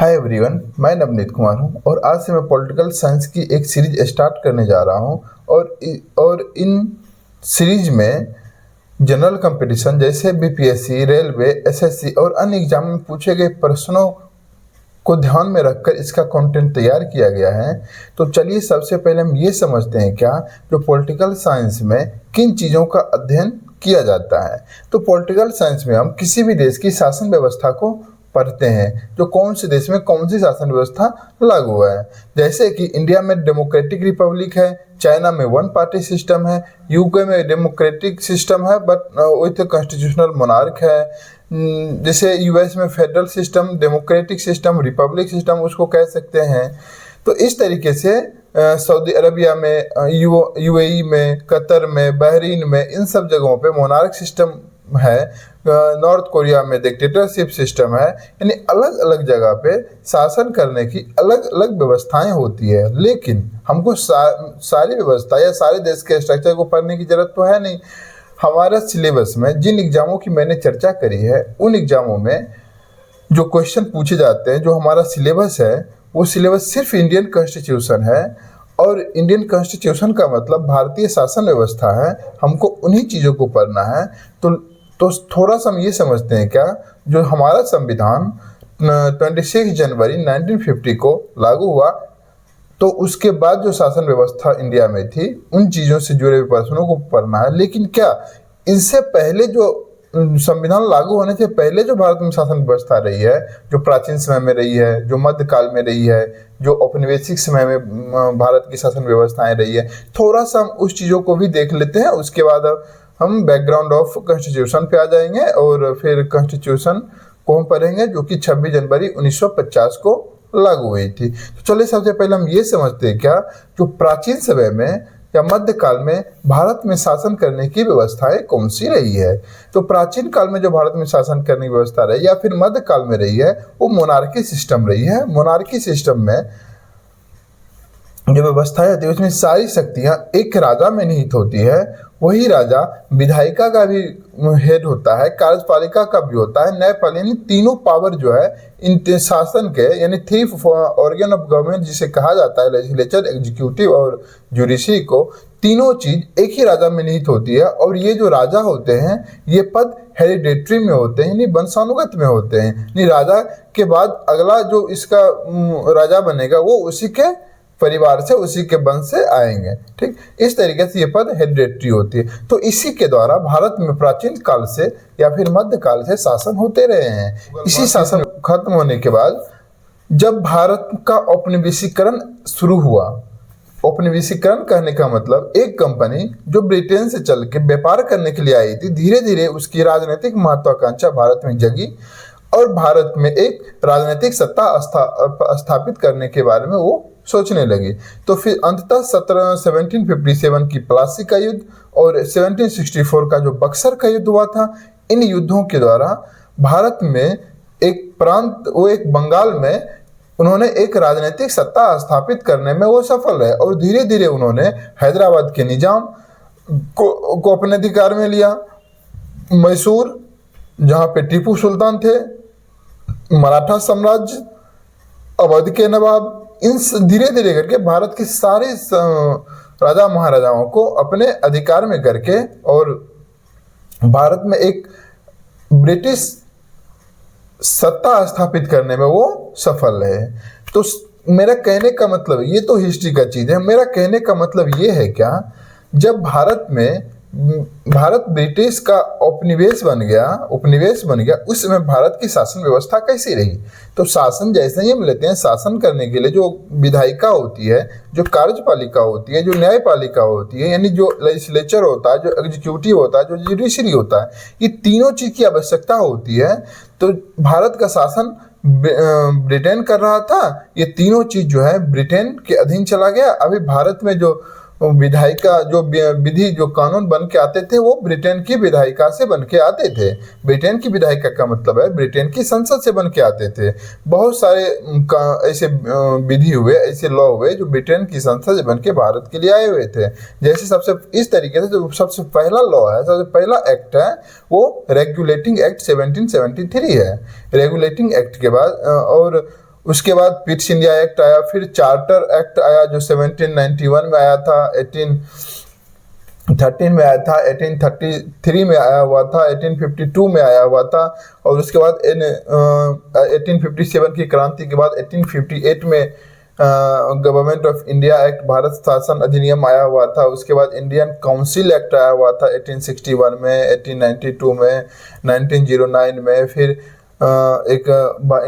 Hi everyone, मैं नवनीत कुमार हूं और आज से मैं पॉलिटिकल साइंस की एक सीरीज स्टार्ट करने जा रहा हूं। और इन सीरीज में जनरल कंपटीशन जैसे बीपीएससी, रेलवे, एसएससी और अन्य एग्जाम में पूछे गए प्रश्नों को ध्यान में रखकर इसका कंटेंट तैयार किया गया है। तो चलिए सबसे पहले हम ये समझते हैं क्या जो पॉलिटिकल साइंस में किन चीज़ों का अध्ययन किया जाता है। तो पॉलिटिकल साइंस में हम किसी भी देश की शासन व्यवस्था को पढ़ते हैं, जो कौन से देश में कौन सी शासन व्यवस्था लागू है। जैसे कि इंडिया में डेमोक्रेटिक रिपब्लिक है, चाइना में वन पार्टी सिस्टम है, यूके में डेमोक्रेटिक सिस्टम है बट विथ कॉन्स्टिट्यूशनल मोनार्क है। जैसे यूएस में federal system, democratic system, Republic system उसको कह सकते हैं। तो इस तरीके से सऊदी अरबिया में, यूएई में, कतर में, बहरीन में, इन सब जगहों पे मोनार्क सिस्टम है। नॉर्थ कोरिया में डिक्टेटरशिप सिस्टम है। यानी अलग अलग जगह पे शासन करने की अलग अलग व्यवस्थाएं होती है, लेकिन हमको सारी व्यवस्था या सारे देश के स्ट्रक्चर को पढ़ने की जरूरत तो है नहीं। हमारा सिलेबस में जिन एग्जामों की मैंने चर्चा करी है, उन एग्जामों में जो क्वेश्चन पूछे जाते हैं, जो हमारा सिलेबस है, वो सिलेबस सिर्फ इंडियन कॉन्स्टिट्यूशन है। और इंडियन कॉन्स्टिट्यूशन का मतलब भारतीय शासन व्यवस्था है। हमको उन्हीं चीज़ों को पढ़ना है। तो थोड़ा सा हम ये समझते हैं क्या जो हमारा संविधान 26 जनवरी 1950 को लागू हुआ, तो उसके बाद जो शासन व्यवस्था इंडिया में थी, उन चीज़ों से जुड़े हुए प्रश्नों को पढ़ना है। लेकिन क्या इससे पहले जो संविधान लागू होने से पहले जो भारत में शासन व्यवस्था रही है, जो प्राचीन समय में रही है, जो मध्यकाल में रही है, जो औपनिवेशिक समय में भारत की शासन व्यवस्थाएं रही है, थोड़ा सा हम उस चीज़ों को भी देख लेते हैं। उसके बाद हम बैकग्राउंड ऑफ कॉन्स्टिट्यूशन पे आ जाएंगे और फिर कॉन्स्टिट्यूशन को हम पढ़ेंगे जो कि 26 जनवरी 1950 को लागू हुई थी। तो चलिए सबसे पहले हम ये समझते हैं क्या जो प्राचीन समय में या मध्यकाल में भारत में शासन करने की व्यवस्थाएं कौन सी रही है। तो प्राचीन काल में जो भारत में शासन करने की व्यवस्था रही या फिर मध्यकाल में रही है, वो मोनार्की सिस्टम रही है। मोनार्की सिस्टम में जो व्यवस्थाएं होती है उसमें सारी शक्तियां एक राजा में निहित होती है। वही राजा विधायिका का भी हेड होता है, कार्यपालिका का भी होता है, न्यायपालिका, यानी तीनों पावर जो है इन शासन के, यानी थ्री ऑर्गन ऑफ गवर्नमेंट जिसे कहा जाता है, लेजिस्लेचर, एग्जीक्यूटिव और जुडिशरी को, तीनों चीज एक ही राजा में निहित होती है। और ये जो राजा होते हैं ये पद हेरिडेटरी में होते हैं, यानी वंशानुगत में होते हैं। यानी राजा के बाद अगला जो इसका राजा बनेगा वो उसी के परिवार से, उसी के वंश से आएंगे। ठीक, इस तरीके से ये पद हेरिडेटरी होती है। तो इसी के द्वारा भारत में प्राचीन काल से या फिर मध्यकाल से शासन होते रहे हैं। इसी शासन खत्म होने के बाद जब भारत का औपनिवेशीकरण शुरू हुआ, औपनिवेशीकरण कहने का मतलब एक कंपनी जो ब्रिटेन से चल के व्यापार करने के लिए आई थी, धीरे धीरे उसकी राजनीतिक महत्वाकांक्षा भारत में जगी और भारत में एक राजनीतिक सत्ता स्थापित करने के बारे में वो सोचने लगी। तो फिर अंततः 1757 की प्लासी का युद्ध और 1764 का जो बक्सर का युद्ध हुआ था, इन युद्धों के द्वारा भारत में एक प्रांत, वो एक बंगाल में उन्होंने एक राजनीतिक सत्ता स्थापित करने में वो सफल रहे। और धीरे धीरे उन्होंने हैदराबाद के निजाम को अपने अधिकार में लिया, मैसूर जहाँ पे टीपू सुल्तान थे, मराठा साम्राज्य, अवध के नवाब, इन धीरे धीरे करके भारत के सारे राजा महाराजाओं को अपने अधिकार में करके और भारत में एक ब्रिटिश सत्ता स्थापित करने में वो सफल रहे। तो मेरा कहने का मतलब, ये तो हिस्ट्री का चीज है, मेरा कहने का मतलब ये है क्या जब भारत ब्रिटिश का उपनिवेश बन गया, उस समय भारत की शासन व्यवस्था कैसी रही। तो शासन जैसे ही हम लेते हैं, शासन करने के लिए जो विधायिका होती है, जो कार्यपालिका होती है, जो न्यायपालिका होती है, यानी जो लेजिस्लेचर होता है, जो एग्जीक्यूटिव होता है, जो जुडिशरी होता है, ये तीनों चीज की आवश्यकता होती है। तो भारत का शासन ब्रिटेन कर रहा था, ये तीनों चीज जो है ब्रिटेन के अधीन चला गया। अभी भारत में जो विधायिका, जो विधि, जो कानून बन के आते थे, वो ब्रिटेन की विधायिका से बन के आते थे। ब्रिटेन की विधायिका का मतलब है ब्रिटेन की संसद से बन के आते थे। बहुत सारे ऐसे विधि हुए, ऐसे लॉ हुए जो ब्रिटेन की संसद से बन के भारत के लिए आए हुए थे। जैसे सबसे इस तरीके से जो सबसे पहला लॉ है, सबसे पहला एक्ट है, वो रेगुलेटिंग एक्ट 1773 है। रेगुलेटिंग एक्ट के बाद और उसके बाद पिट्स इंडिया एक्ट आया, फिर चार्टर एक्ट आया जो 1791 में आया था, 1813 में आया था, 1833 में आया हुआ था, 1852 में आया हुआ था, और उसके बाद 1857 की क्रांति के बाद 1858 में government of India act Bharat शासन अधिनियम आया हुआ था। उसके बाद इंडियन काउंसिल एक्ट आया हुआ था 1861 में, 1892 में, 1909 में, फिर एक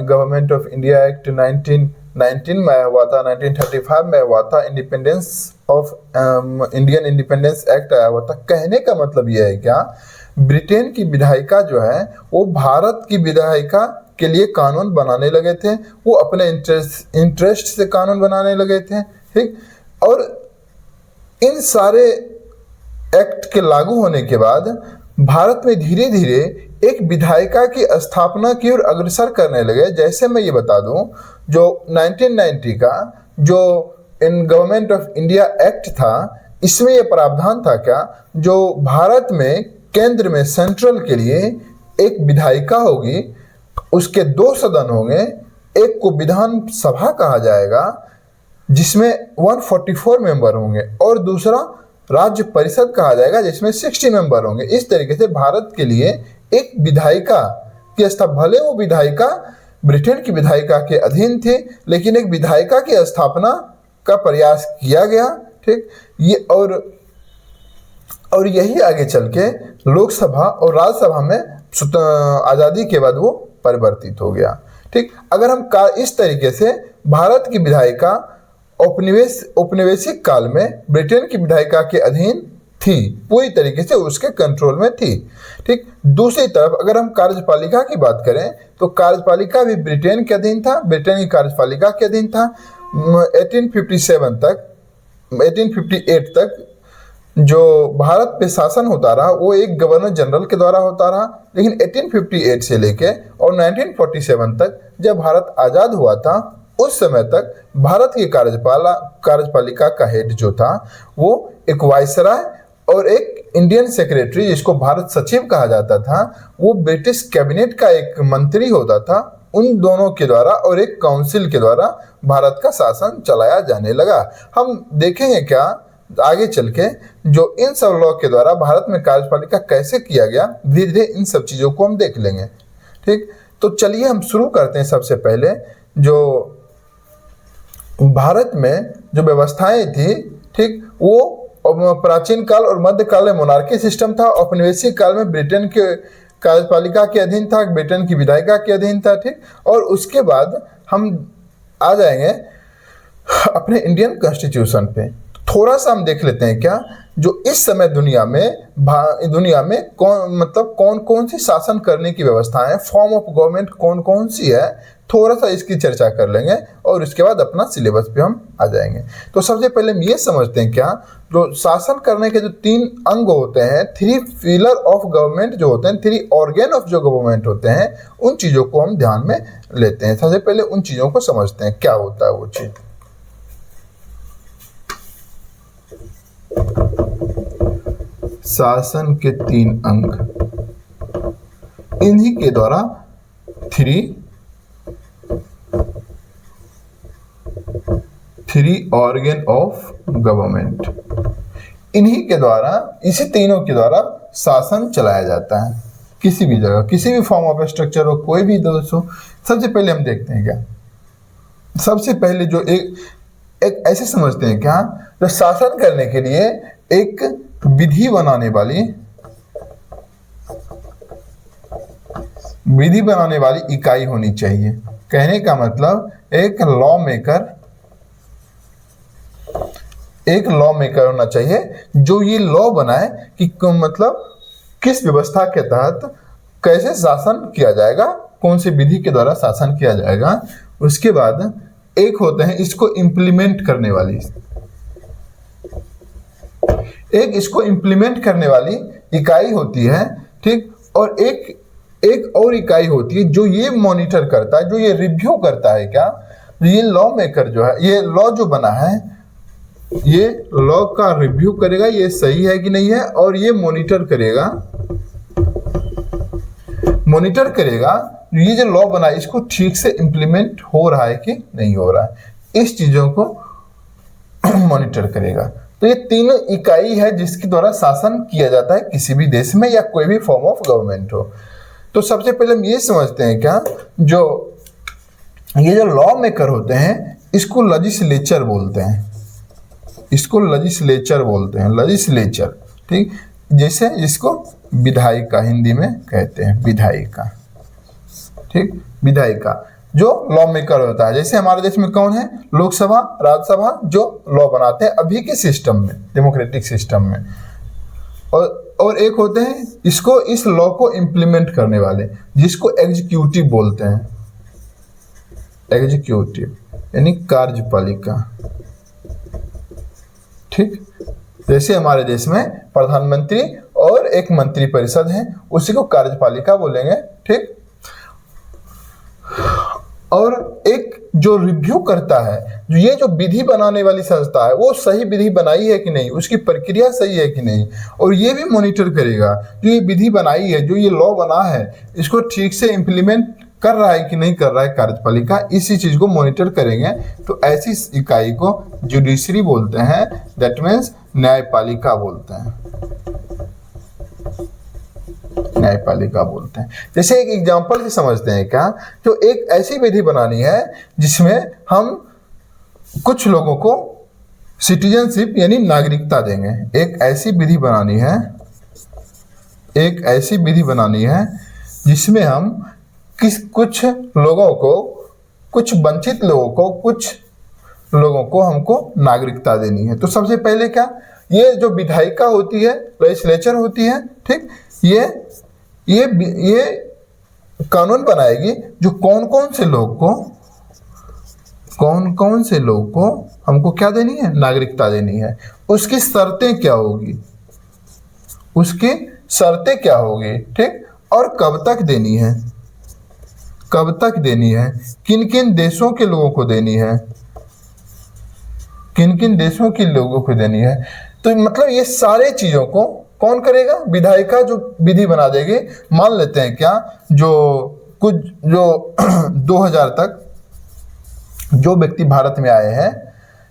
गवर्नमेंट ऑफ इंडिया एक्ट 1919 में आया हुआ था, 1935 में हुआ था, independence of Indian independence act आया हुआ था। कहने का मतलब यह है क्या, ब्रिटेन की विधायिका जो है वो भारत की विधायिका के लिए कानून बनाने लगे थे, वो अपने इंटरेस्ट से कानून बनाने लगे थे, ठीक। और इन सारे एक्ट के लागू होने के बाद भारत में धीरे धीरे एक विधायिका की स्थापना की ओर अग्रसर करने लगे। जैसे मैं ये बता दूं, जो 1990 का जो in government of India act था, इसमें यह प्रावधान था क्या, जो भारत में केंद्र में सेंट्रल के लिए एक विधायिका होगी, उसके 2 सदन होंगे, एक को विधानसभा कहा जाएगा जिसमें 144 मेंबर होंगे, और दूसरा राज्य परिषद कहा जाएगा जिसमें 60 मेंबर होंगे। इस तरीके से भारत के लिए एक विधायिका की स्थापना, भले वो विधायिका ब्रिटेन की विधायिका के अधीन थी, लेकिन एक विधायिका की स्थापना का प्रयास किया गया, ठीक। ये और यही आगे चल के लोकसभा और राज्यसभा में आज़ादी के बाद वो परिवर्तित हो गया, ठीक। अगर हम इस तरीके से भारत की विधायिका औपनिवेशिक काल में ब्रिटेन की विधायिका के अधीन थी, पूरी तरीके से उसके कंट्रोल में थी, ठीक। दूसरी तरफ अगर हम कार्यपालिका की बात करें तो कार्यपालिका भी ब्रिटेन के अधीन था, ब्रिटेन की कार्यपालिका के अधीन था। 1858 तक जो भारत पे शासन होता रहा वो एक गवर्नर जनरल के द्वारा होता रहा, लेकिन 1858 से लेके और 1947 तक जब भारत आज़ाद हुआ था, उस समय तक भारत की कार्यपालिका का हेड जो था वो एक वाइसराय और एक इंडियन सेक्रेटरी, जिसको भारत सचिव कहा जाता था, वो ब्रिटिश कैबिनेट का एक मंत्री होता था। उन दोनों के द्वारा और एक काउंसिल के द्वारा भारत का शासन चलाया जाने लगा। हम देखेंगे क्या आगे चल के, जो इन सब लॉ के द्वारा भारत में कार्यपालिका कैसे किया गया, धीरे धीरे इन सब चीज़ों को हम देख लेंगे, ठीक। तो चलिए हम शुरू करते हैं। सबसे पहले जो भारत में जो व्यवस्थाएं थी, ठीक, वो प्राचीन काल और मध्यकाल में मोनार्की सिस्टम था, औपनिवेशिक काल में ब्रिटेन के कार्यपालिका के अधीन था, ब्रिटेन की विधायिका के अधीन था, ठीक। और उसके बाद हम आ जाएंगे अपने इंडियन कॉन्स्टिट्यूशन पे। थोड़ा सा हम देख लेते हैं क्या, जो इस समय दुनिया में कौन कौन सी शासन करने की व्यवस्था है, फॉर्म ऑफ गवर्नमेंट कौन कौन सी है, थोड़ा सा इसकी चर्चा कर लेंगे और उसके बाद अपना सिलेबस पे हम आ जाएंगे। तो सबसे पहले हम ये समझते हैं क्या, जो शासन करने के जो 3 अंग होते हैं, 3 पिलर ऑफ गवर्नमेंट जो होते हैं, 3 ऑर्गेन ऑफ जो गवर्नमेंट होते हैं, उन चीज़ों को हम ध्यान में लेते हैं। सबसे पहले उन चीज़ों को समझते हैं क्या होता है वो चीज़। शासन के 3 अंग, इन्हीं के द्वारा 3 ऑर्गन ऑफ गवर्नमेंट, इन्हीं के द्वारा, इसी तीनों के द्वारा शासन चलाया जाता है किसी भी जगह, किसी भी फॉर्म ऑफ स्ट्रक्चर हो, कोई भी देश हो। सबसे पहले हम देखते हैं क्या, सबसे पहले जो एक ऐसे समझते हैं क्या, जो शासन करने के लिए एक विधि बनाने वाली इकाई होनी चाहिए। कहने का मतलब एक लॉ मेकर होना चाहिए, जो ये लॉ बनाए कि मतलब किस व्यवस्था के तहत कैसे शासन किया जाएगा, कौन सी विधि के द्वारा शासन किया जाएगा। उसके बाद एक होते हैं इसको इम्प्लीमेंट करने वाली इकाई होती है, ठीक। और एक और इकाई होती है जो ये मॉनिटर करता है, जो ये रिव्यू करता है क्या, ये लॉ मेकर जो है, ये लॉ जो बना है, ये लॉ का रिव्यू करेगा ये सही है कि नहीं है, और ये मॉनिटर मॉनिटर करेगा ये जो लॉ बना है इसको ठीक से इम्प्लीमेंट हो रहा है कि नहीं हो रहा है, इस चीजों को मॉनिटर करेगा। तो ये तीनों इकाई है जिसके द्वारा शासन किया जाता है किसी भी देश में या कोई भी फॉर्म ऑफ गवर्नमेंट हो। तो सबसे पहले हम ये समझते हैं क्या, जो ये जो लॉ मेकर होते हैं इसको लेजिस्लेचर बोलते हैं, इसको लेजिस्लेचर बोलते हैं, लेजिस्लेचर, ठीक। जैसे इसको विधायिका हिंदी में कहते हैं, विधायिका, ठीक, विधायिका जो लॉ मेकर होता है। जैसे हमारे देश में कौन है, लोकसभा, राज्यसभा, जो लॉ बनाते हैं अभी के सिस्टम में, डेमोक्रेटिक सिस्टम में। और एक होते हैं इसको, इस लॉ को इम्प्लीमेंट करने वाले, जिसको एग्जीक्यूटिव बोलते हैं, एग्जीक्यूटिव यानी कार्यपालिका, ठीक। जैसे हमारे देश में प्रधानमंत्री और एक मंत्री परिषद है, उसी को कार्यपालिका बोलेंगे, ठीक। और एक जो रिव्यू करता है, जो ये जो विधि बनाने वाली संस्था है वो सही विधि बनाई है कि नहीं, उसकी प्रक्रिया सही है कि नहीं, और ये भी मॉनिटर करेगा जो ये विधि बनाई है, जो ये लॉ बना है इसको ठीक से इम्प्लीमेंट कर रहा है कि नहीं कर रहा है कार्यपालिका, इसी चीज को मॉनिटर करेंगे। तो ऐसी इकाई को जुडिशरी बोलते हैं, दैट मीन्स न्यायपालिका बोलते हैं, न्यायपालिका बोलते हैं। जैसे एक एग्जांपल से समझते हैं क्या, जो एक ऐसी विधि बनानी है जिसमें हम कुछ लोगों को सिटीजनशिप यानी नागरिकता देंगे। एक ऐसी विधि बनानी है, एक ऐसी विधि बनानी है जिसमें हम कुछ लोगों को, कुछ वंचित लोगों को, कुछ लोगों को हमको नागरिकता देनी है। तो सबसे पहले क्या, ये जो विधायिका होती है, लेजिस्लेचर होती है, ठीक, ये कानून बनाएगी जो कौन कौन से लोग को हमको क्या देनी है, नागरिकता देनी है। उसकी शर्तें क्या होगी, उसकी शर्तें क्या होगी, ठीक, और कब तक देनी है, कब तक देनी है, किन किन देशों के लोगों को देनी है, किन किन देशों के लोगों को देनी है। तो मतलब ये सारे चीजों को कौन करेगा, विधायिका जो विधि बना देगी। मान लेते हैं क्या, जो 2000 तक जो व्यक्ति भारत में आए हैं,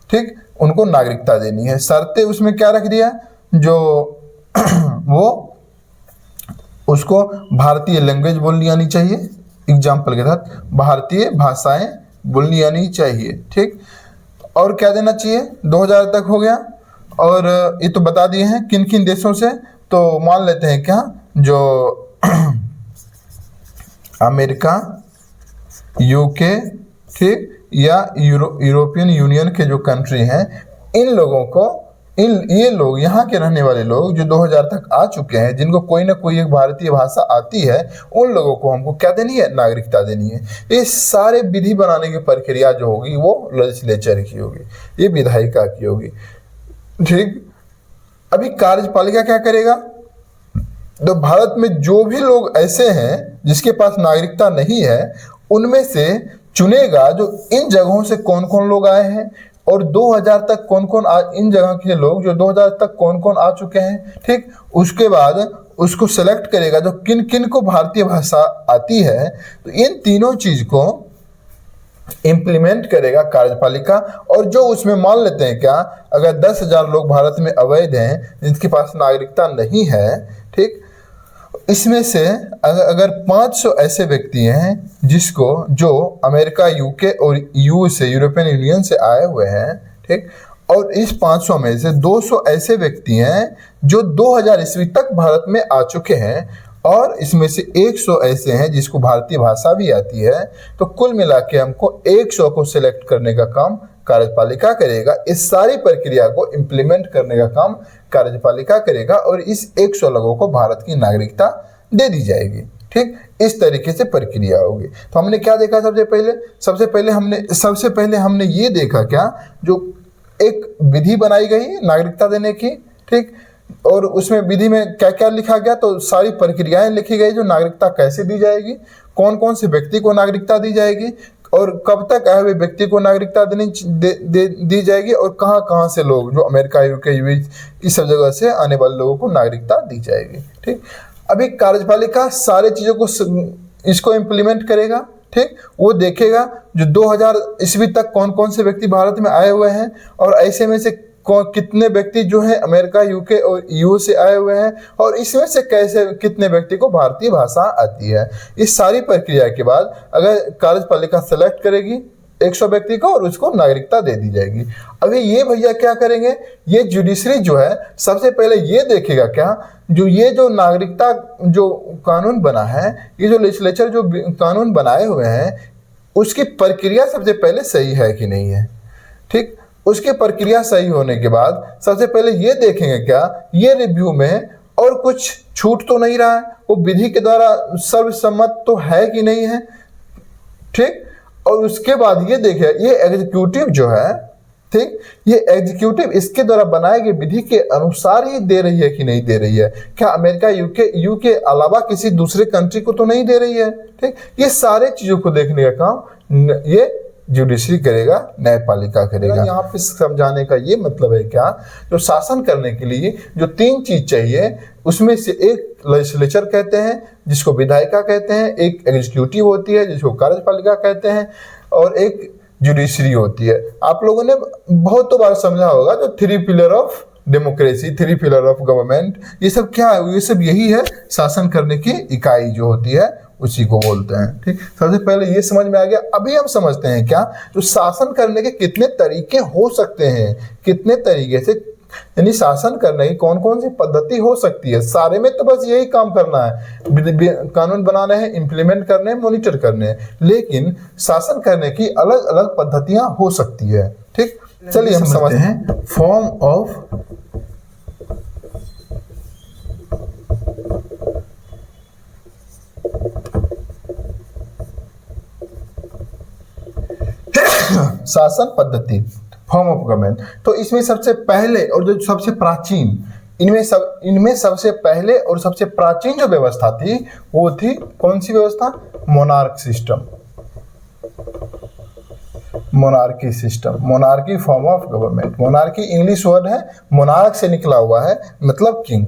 ठीक, उनको नागरिकता देनी है। शर्तें उसमें क्या रख दिया, जो वो उसको भारतीय लैंग्वेज बोलनी आनी चाहिए, एग्जाम्पल के तहत भारतीय भाषाएं बोलनी आनी चाहिए, ठीक। और क्या देना चाहिए, 2000 तक हो गया। और ये तो बता दिए हैं किन किन देशों से। तो मान लेते हैं क्या, जो अमेरिका, यूके, ठीक, या यूरोपियन यूनियन के जो कंट्री हैं, इन लोगों को, ये लोग, यहाँ के रहने वाले लोग जो 2000 तक आ चुके हैं, जिनको कोई ना कोई एक भारतीय भाषा आती है, उन लोगों को हमको क्या देनी है, नागरिकता देनी है। ये सारे विधि बनाने की प्रक्रिया जो होगी वो लेजिस्लेचर की होगी, ये विधायिका की होगी, ठीक। अभी कार्यपालिका क्या करेगा, तो भारत में जो भी लोग ऐसे हैं जिसके पास नागरिकता नहीं है, उनमें से चुनेगा जो इन जगहों से कौन कौन लोग आए हैं, और 2000 तक कौन कौन इन जगह के लोग जो 2000 तक कौन कौन आ चुके हैं, ठीक। उसके बाद उसको सेलेक्ट करेगा जो किन किन को भारतीय भाषा आती है। तो इन तीनों चीज को इम्प्लीमेंट करेगा कार्यपालिका। और जो उसमें मान लेते हैं क्या, अगर 10,000 लोग भारत में अवैध हैं, जिनके पास नागरिकता नहीं है, ठीक, इसमें से अगर 500 ऐसे व्यक्ति हैं जो अमेरिका, यूके और यूएस से, यूरोपियन यूनियन से आए हुए हैं, ठीक, और इस 500 में से 200 ऐसे व्यक्ति हैं जो 2000 ईस्वी तक भारत में आ चुके हैं, और इसमें से 100 ऐसे हैं जिसको भारतीय भाषा भी आती है। तो कुल मिला के हमको 100 को सिलेक्ट करने का काम कार्यपालिका करेगा। इस सारी प्रक्रिया को इम्प्लीमेंट करने का काम कार्यपालिका करेगा, और इस 100 लोगों को भारत की नागरिकता दे दी जाएगी, ठीक। इस तरीके से प्रक्रिया होगी। तो हमने क्या देखा, सबसे पहले हमने ये देखा क्या, जो एक विधि बनाई गई नागरिकता देने की, ठीक, और उसमें विधि में क्या क्या लिखा गया, तो सारी प्रक्रियाएं लिखी गई, जो नागरिकता कैसे दी जाएगी, कौन कौन से व्यक्ति को नागरिकता दी जाएगी, और कब तक आए हुए व्यक्ति को नागरिकता दी जाएगी, और कहाँ कहाँ से लोग, जो अमेरिका, यूके, यूएस, इस सब जगह से आने वाले लोगों को नागरिकता दी जाएगी, ठीक। अभी कार्यपालिका सारे चीज़ों को इसको इम्प्लीमेंट करेगा, ठीक। वो देखेगा जो 2000 ईस्वी तक कौन कौन से व्यक्ति भारत में आए हुए हैं और ऐसे में से कितने व्यक्ति जो हैं अमेरिका, यूके और यूएस से आए हुए हैं, और इसमें से कैसे कितने व्यक्ति को भारतीय भाषा आती है। इस सारी प्रक्रिया के बाद अगर कार्यपालिका सेलेक्ट करेगी 100 व्यक्ति को और उसको नागरिकता दे दी जाएगी। अभी ये भैया क्या करेंगे, ये जुडिशरी जो है सबसे पहले ये देखेगा क्या, जो ये जो नागरिकता जो कानून बना है, ये जो लेजिस्लेचर जो कानून बनाए हुए हैं, उसकी प्रक्रिया सबसे पहले सही है कि नहीं है, ठीक। उसकी प्रक्रिया सही होने के बाद सबसे पहले ये देखेंगे क्या ये रिव्यू में और कुछ छूट तो नहीं रहा है, वो विधि के द्वारा सर्वसम्मत तो है कि नहीं है, ठीक। और उसके बाद ये देखेगा ये एग्जीक्यूटिव जो है, ठीक, ये एग्जीक्यूटिव इसके द्वारा बनाए गए विधि के अनुसार ही दे रही है कि नहीं दे रही है, क्या अमेरिका, यू के अलावा किसी दूसरे कंट्री को तो नहीं दे रही है, ठीक। ये सारे चीजों को देखने का काम ये जुडिशरी करेगा, न्यायपालिका करेगा। यहाँ पे समझाने का ये मतलब है क्या, जो शासन करने के लिए जो 3 चीज चाहिए, उसमें से एक लेजिस्लेचर कहते हैं जिसको विधायिका कहते हैं, एक एग्जीक्यूटिव होती है जिसको कार्यपालिका कहते हैं, और एक जुडिशरी होती है। आप लोगों ने बहुत बार समझा होगा जो 3 pillar of democracy, 3 pillar of government, ये सब क्या है, ये सब यही है, शासन करने की इकाई जो होती है उसी को बोलते हैं, ठीक। सबसे पहले ये समझ में आ गया। अभी हम समझते हैं क्या, जो शासन करने के कितने तरीके हो सकते हैं, कितने तरीके से, यानी शासन करने की कौन कौन सी पद्धति हो सकती है। सारे में तो बस यही काम करना है, कानून बनाने हैं, इम्प्लीमेंट करने हैं, मॉनिटर करने हैं, लेकिन शासन करने की अलग अलग पद्धतियां हो सकती है, ठीक। चलिए हम समझते हैं फॉर्म ऑफ शासन पद्धति, फॉर्म ऑफ गवर्नमेंट। तो इसमें सबसे पहले और जो सबसे प्राचीन, इनमें सबसे पहले और सबसे प्राचीन जो व्यवस्था थी वो थी कौन सी व्यवस्था, monarch system, monarchy system, monarchy form of government. Monarchy English word है, मोनार्क से निकला हुआ है, मतलब किंग।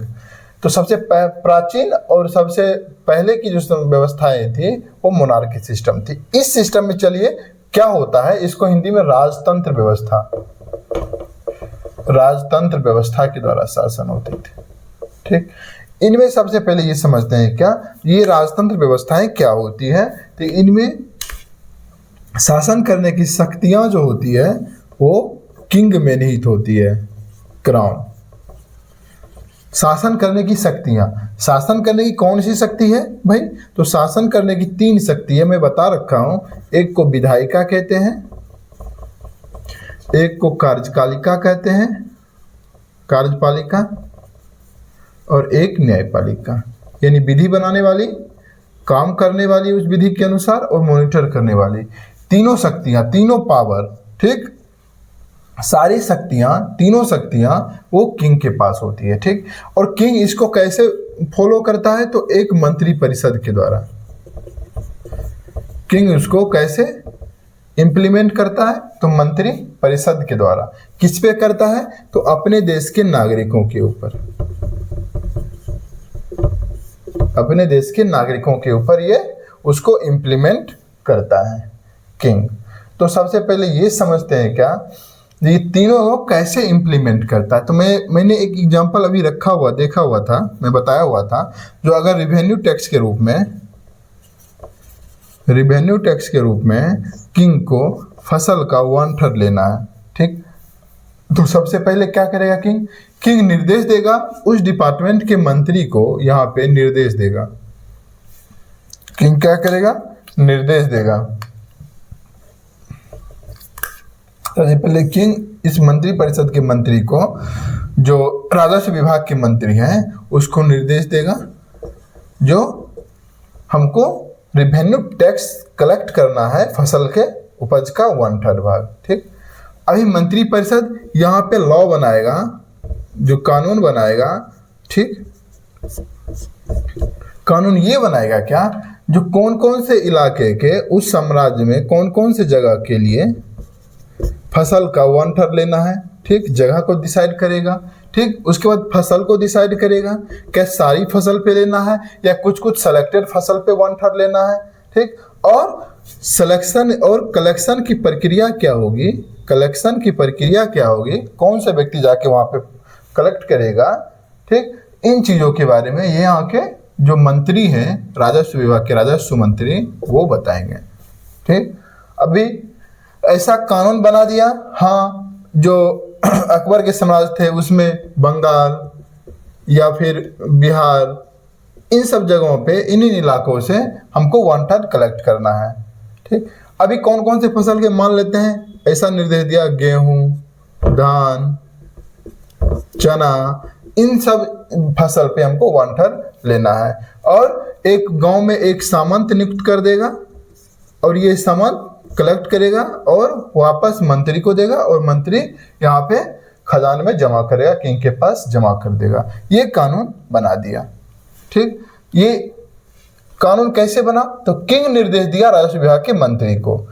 तो सबसे प्राचीन और सबसे पहले की जो व्यवस्थाएं थी वो मोनार्की सिस्टम थी। इस सिस्टम में चलिए क्या होता है, इसको हिंदी में राजतंत्र व्यवस्था, राजतंत्र व्यवस्था के द्वारा शासन होती थी, ठीक। इनमें सबसे पहले ये समझते हैं क्या ये राजतंत्र व्यवस्थाएं क्या होती है। तो इनमें शासन करने की शक्तियां जो होती है वो किंग में निहित होती है, क्राउन। शासन करने की शक्तियां, शासन करने की कौन सी शक्ति है भाई, तो शासन करने की 3 शक्ति है, मैं बता रखा हूं। एक को विधायिका कहते हैं, एक को कार्यपालिका कहते हैं, कार्यपालिका, और एक न्यायपालिका, यानी विधि बनाने वाली, काम करने वाली उस विधि के अनुसार, और मॉनिटर करने वाली। तीनों शक्तियां, तीनों पावर, ठीक, सारी शक्तियां, तीनों शक्तियां वो किंग के पास होती है, ठीक। और किंग इसको कैसे फॉलो करता है, तो एक मंत्री परिषद के द्वारा। किंग उसको कैसे इंप्लीमेंट करता है, तो मंत्री परिषद के द्वारा। किस पे करता है, तो अपने देश के नागरिकों के ऊपर, अपने देश के नागरिकों के ऊपर ये उसको इंप्लीमेंट करता है किंग। तो सबसे पहले ये समझते हैं क्या ये तीनों को कैसे इंप्लीमेंट करता है। तो मैंने एक एग्जांपल अभी रखा हुआ, देखा हुआ था, मैं बताया हुआ था, जो अगर रिवेन्यू टैक्स के रूप में, रिवेन्यू टैक्स के रूप में किंग को फसल का 1/3 लेना है, ठीक। तो सबसे पहले क्या करेगा किंग, किंग निर्देश देगा उस डिपार्टमेंट के मंत्री को, यहाँ पे निर्देश देगा, किंग क्या करेगा, निर्देश देगा। सबसे पहले किंग इस मंत्री परिषद के मंत्री को, जो राजस्व विभाग के मंत्री हैं, उसको निर्देश देगा जो हमको रिवेन्यू टैक्स कलेक्ट करना है फसल के उपज का 1/3 भाग, ठीक। अभी मंत्री परिषद यहाँ पे लॉ बनाएगा, जो कानून बनाएगा, ठीक। कानून ये बनाएगा क्या, जो कौन कौन से इलाके के उस साम्राज्य में कौन कौन से जगह के लिए फसल का 1/3 लेना है, ठीक, जगह को डिसाइड करेगा, ठीक, उसके बाद फसल को डिसाइड करेगा, क्या सारी फसल पे लेना है या कुछ कुछ सेलेक्टेड फसल पे 1/3 लेना है। ठीक, और सिलेक्शन और कलेक्शन की प्रक्रिया क्या होगी, कलेक्शन की प्रक्रिया क्या होगी, कौन सा व्यक्ति जाके वहां पे कलेक्ट करेगा। ठीक, इन चीजों के बारे में ये यहाँ के जो मंत्री हैं राजस्व विभाग के राजस्व मंत्री वो बताएंगे। ठीक, अभी ऐसा कानून बना दिया, हाँ, जो अकबर के साम्राज्य थे उसमें बंगाल या फिर बिहार, इन सब जगहों पे इन इलाकों से हमको 1/3 कलेक्ट करना है। ठीक, अभी कौन कौन से फसल के मान लेते हैं, ऐसा निर्देश दिया, गेहूं, धान, चना, इन सब फसल पे हमको 1/3 लेना है। और एक गांव में एक सामंत नियुक्त कर देगा और ये सामंत कलेक्ट करेगा और वापस मंत्री को देगा और मंत्री यहाँ पे खजाने में जमा करेगा, किंग के पास जमा कर देगा। ये कानून बना दिया। ठीक, ये कानून कैसे बना, तो किंग निर्देश दिया राजस्व विभाग के मंत्री को।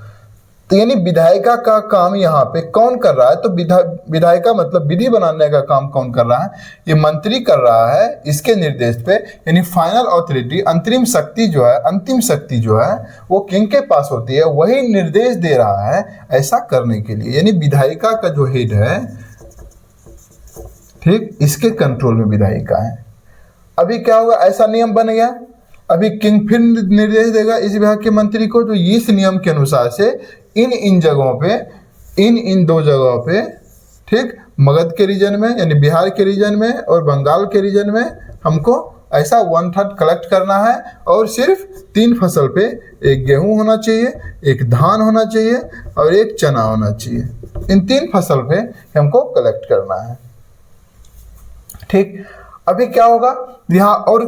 तो यानी विधायिका का काम यहाँ पे कौन कर रहा है, तो विधायिका मतलब विधि बनाने का काम कौन कर रहा है, ये मंत्री कर रहा है इसके निर्देश पे। यानी फाइनल अथॉरिटी, अंतरिम शक्ति जो है, अंतिम शक्ति जो है वो किंग के पास होती है, वही निर्देश दे रहा है ऐसा करने के लिए। यानी विधायिका का जो हेड है, ठीक, इसके कंट्रोल में विधायिका है। अभी क्या होगा, ऐसा नियम बन गया, अभी किंग फिर निर्देश देगा इस विभाग के मंत्री को, तो इस नियम के अनुसार से इन जगहों पे, इन 2 जगहों पे, ठीक, मगध के रीजन में यानी बिहार के रीजन में और बंगाल के रीजन में हमको ऐसा 1/3 कलेक्ट करना है। और सिर्फ 3 फसल पे, एक गेहूं होना चाहिए, एक धान होना चाहिए और एक चना होना चाहिए। इन 3 फसल पे हमको कलेक्ट करना है। ठीक, अभी क्या होगा यहाँ, और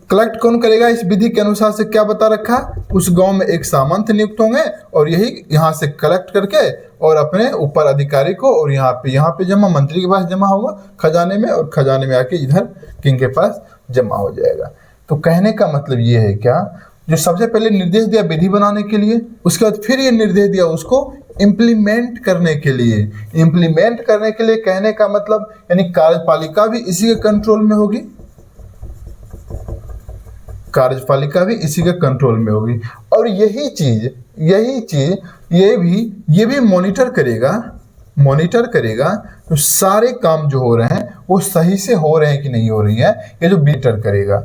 कलेक्ट कौन करेगा, इस विधि के अनुसार से क्या बता रखा, उस गांव में एक सामंत नियुक्त होंगे और यही यहाँ से कलेक्ट करके और अपने ऊपर अधिकारी को, और यहाँ पे जमा, मंत्री के पास जमा होगा खजाने में, और खजाने में आके इधर किंग के पास जमा हो जाएगा। तो कहने का मतलब ये है क्या, जो सबसे पहले निर्देश दिया विधि बनाने के लिए, उसके बाद फिर ये निर्देश दिया उसको इम्प्लीमेंट करने के लिए। इम्प्लीमेंट करने के लिए कहने का मतलब यानी कार्यपालिका भी इसी के कंट्रोल में होगी, कार्यपालिका भी इसी के कंट्रोल में होगी। और यही चीज ये भी मॉनिटर करेगा तो सारे काम जो हो रहे हैं वो सही से हो रहे हैं कि नहीं हो रही है, ये जो मॉनिटर करेगा।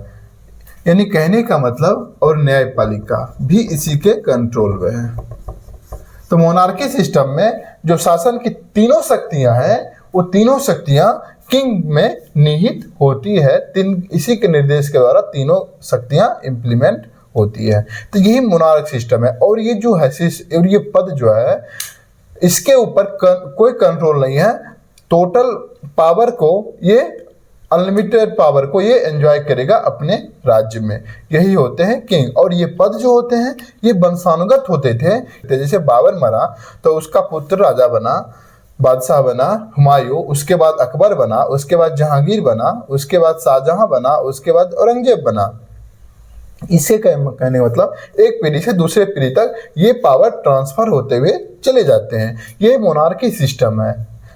यानी कहने का मतलब, और न्यायपालिका भी इसी के कंट्रोल में है। तो मोनार्की सिस्टम में जो शासन की तीनों शक्तियां हैं, वो तीनों शक्तियां किंग में निहित होती है। इसी के निर्देश के द्वारा तीनों शक्तियां इंप्लीमेंट होती है। तो यही मोनार्क सिस्टम है। और ये जो है, और ये पद जो है, इसके ऊपर कोई कंट्रोल नहीं है। टोटल पावर को ये, अनलिमिटेड पावर को ये एंजॉय करेगा अपने राज्य में। यही होते हैं किंग। और ये पद जो होते हैं ये वंशानुगत होते थे। जैसे बाबर मरा तो उसका पुत्र राजा बना, बादशाह बना, हुमायूं, उसके बाद अकबर बना, उसके बाद जहांगीर बना, उसके बाद शाहजहां बना, उसके बाद औरंगजेब बना। इसे कहने का मतलब एक पीढ़ी से दूसरे पीढ़ी तक ये पावर ट्रांसफर होते हुए चले जाते हैं। ये मोनार्की सिस्टम है।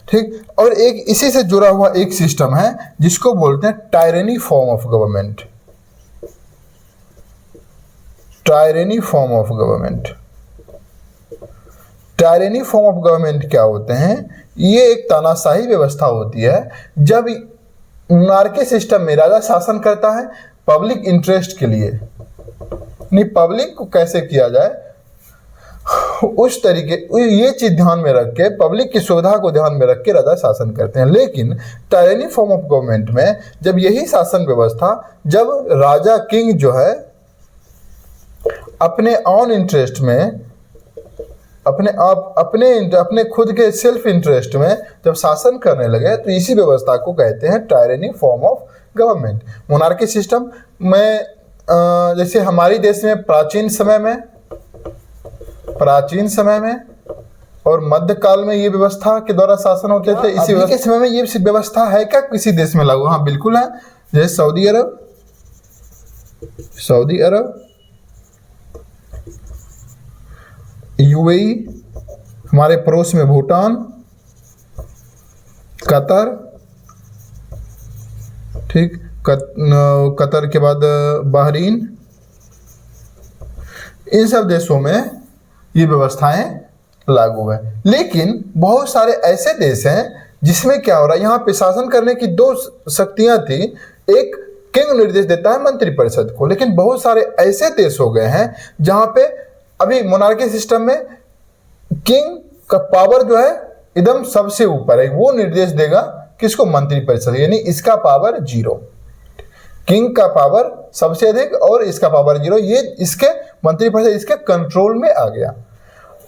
ठीक, और एक इसी से जुड़ा हुआ एक सिस्टम है जिसको बोलते हैं टायरेनी form of government. टायरेनी form of government. टायरेनी form of government क्या होते हैं? ये एक तानाशाही व्यवस्था होती है। जब मोनार्की सिस्टम में राजा शासन करता है पब्लिक इंटरेस्ट के लिए, नहीं पब्लिक को कैसे किया जाए उस तरीके, ये चीज ध्यान में रख के, पब्लिक की सुविधा को ध्यान में रख के राजा शासन करते हैं। लेकिन टायरेनी फॉर्म ऑफ गवर्नमेंट में जब यही शासन व्यवस्था, जब राजा किंग जो है अपने ऑन इंटरेस्ट में, अपने खुद के सेल्फ इंटरेस्ट में जब शासन करने लगे तो इसी व्यवस्था को कहते हैं टायरेनी form of government. Monarchy system में जैसे हमारी देश में प्राचीन समय में और मध्यकाल में ये व्यवस्था के द्वारा शासन होते थे। इसी के समय में ये व्यवस्था है क्या किसी देश में लागू? हाँ बिल्कुल है। जैसे सऊदी अरब, यूएई, हमारे पड़ोस में भूटान, कतर, ठीक, कतर के बाद बहरीन, इन सब देशों में ये व्यवस्थाएं लागू है। लेकिन बहुत सारे ऐसे देश हैं जिसमें क्या हो रहा है, यहाँ पे शासन करने की दो शक्तियां थी, एक किंग निर्देश देता है मंत्रिपरिषद को, लेकिन बहुत सारे ऐसे देश हो गए हैं जहां पे अभी मोनार्की सिस्टम में किंग का पावर जो है एकदम सबसे ऊपर है, वो निर्देश देगा किसको, मंत्रिपरिषद, यानी इसका पावर 0, किंग का पावर सबसे अधिक और इसका पावर 0, ये इसके मंत्रिपरिषद इसके कंट्रोल में आ गया।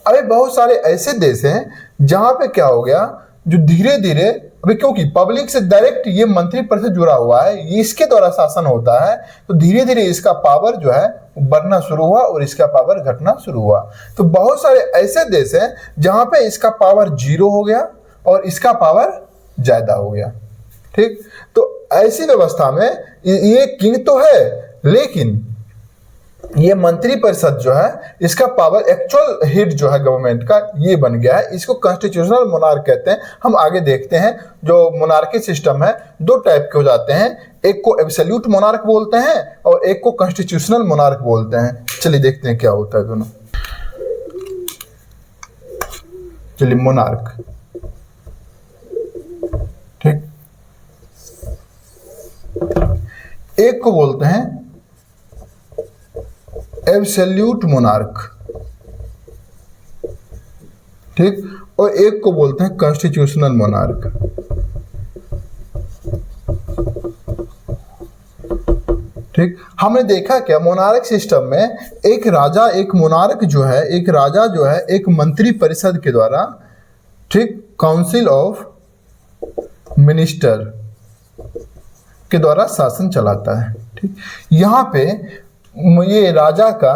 अभी बहुत सारे ऐसे देश हैं जहां पे क्या हो गया, जो धीरे धीरे अभी क्योंकि पब्लिक से डायरेक्ट ये मंत्रिपरिषद जुड़ा हुआ है, ये इसके द्वारा शासन होता है, तो धीरे धीरे इसका पावर जो है बढ़ना शुरू हुआ और इसका पावर घटना शुरू हुआ। तो बहुत सारे ऐसे देश हैं जहां पे इसका पावर 0 हो गया और इसका पावर ज्यादा हो गया। ठीक, तो ऐसी व्यवस्था में ये किंग तो है, लेकिन ये मंत्रिपरिषद जो है इसका पावर एक्चुअल हेड जो है गवर्नमेंट का ये बन गया है, इसको कॉन्स्टिट्यूशनल मोनार्क कहते हैं। हम आगे देखते हैं जो मोनार्की सिस्टम है दो टाइप के हो जाते हैं, एक को एब्सोल्यूट मोनार्क बोलते हैं और एक को कॉन्स्टिट्यूशनल मोनार्क बोलते हैं। चलिए देखते हैं क्या होता है दोनों। चलिए मोनार्क, ठीक, एक को बोलते हैं एब्सोल्यूट मोनार्क, ठीक, और एक को बोलते हैं कॉन्स्टिट्यूशनल मोनार्क। ठीक, हमने देखा क्या मोनार्क सिस्टम में एक राजा, एक मोनार्क जो है, एक राजा जो है एक मंत्री परिषद के द्वारा, ठीक, काउंसिल ऑफ मिनिस्टर के द्वारा शासन चलाता है। ठीक, यहाँ पे ये राजा का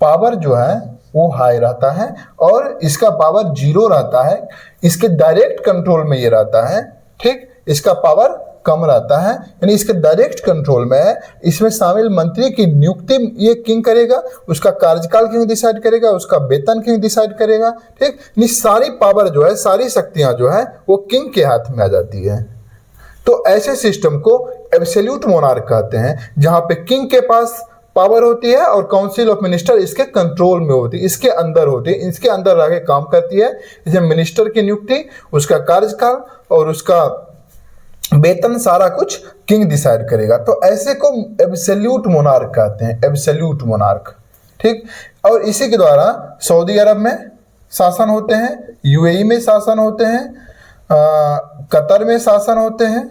पावर जो है वो हाई रहता है और इसका पावर 0 रहता है, इसके डायरेक्ट कंट्रोल में ये रहता है। ठीक, इसका पावर कम रहता है, यानी इसके डायरेक्ट कंट्रोल में है। इसमें शामिल मंत्री की नियुक्ति ये किंग करेगा, उसका कार्यकाल किंग डिसाइड करेगा, उसका वेतन किंग डिसाइड करेगा। ठीक, ये सारी पावर जो है, सारी शक्तियां जो है वो किंग के हाथ में आ जाती है। तो ऐसे सिस्टम को एब्सोल्यूट मोनार्क कहते हैं, जहां पे किंग के पास पावर होती है और काउंसिल ऑफ मिनिस्टर इसके कंट्रोल में होती है, इसके अंदर होती है, इसके अंदर रह के काम करती है। जैसे मिनिस्टर की नियुक्ति, उसका कार्यकाल और उसका वेतन सारा कुछ किंग डिसाइड करेगा। तो ऐसे को एब्सोल्यूट मोनार्क कहते हैं, एब्सोल्यूट मोनार्क। ठीक, और इसी के द्वारा सऊदी अरब में शासन होते हैं, यूएई में शासन होते हैं, कतर में शासन होते हैं,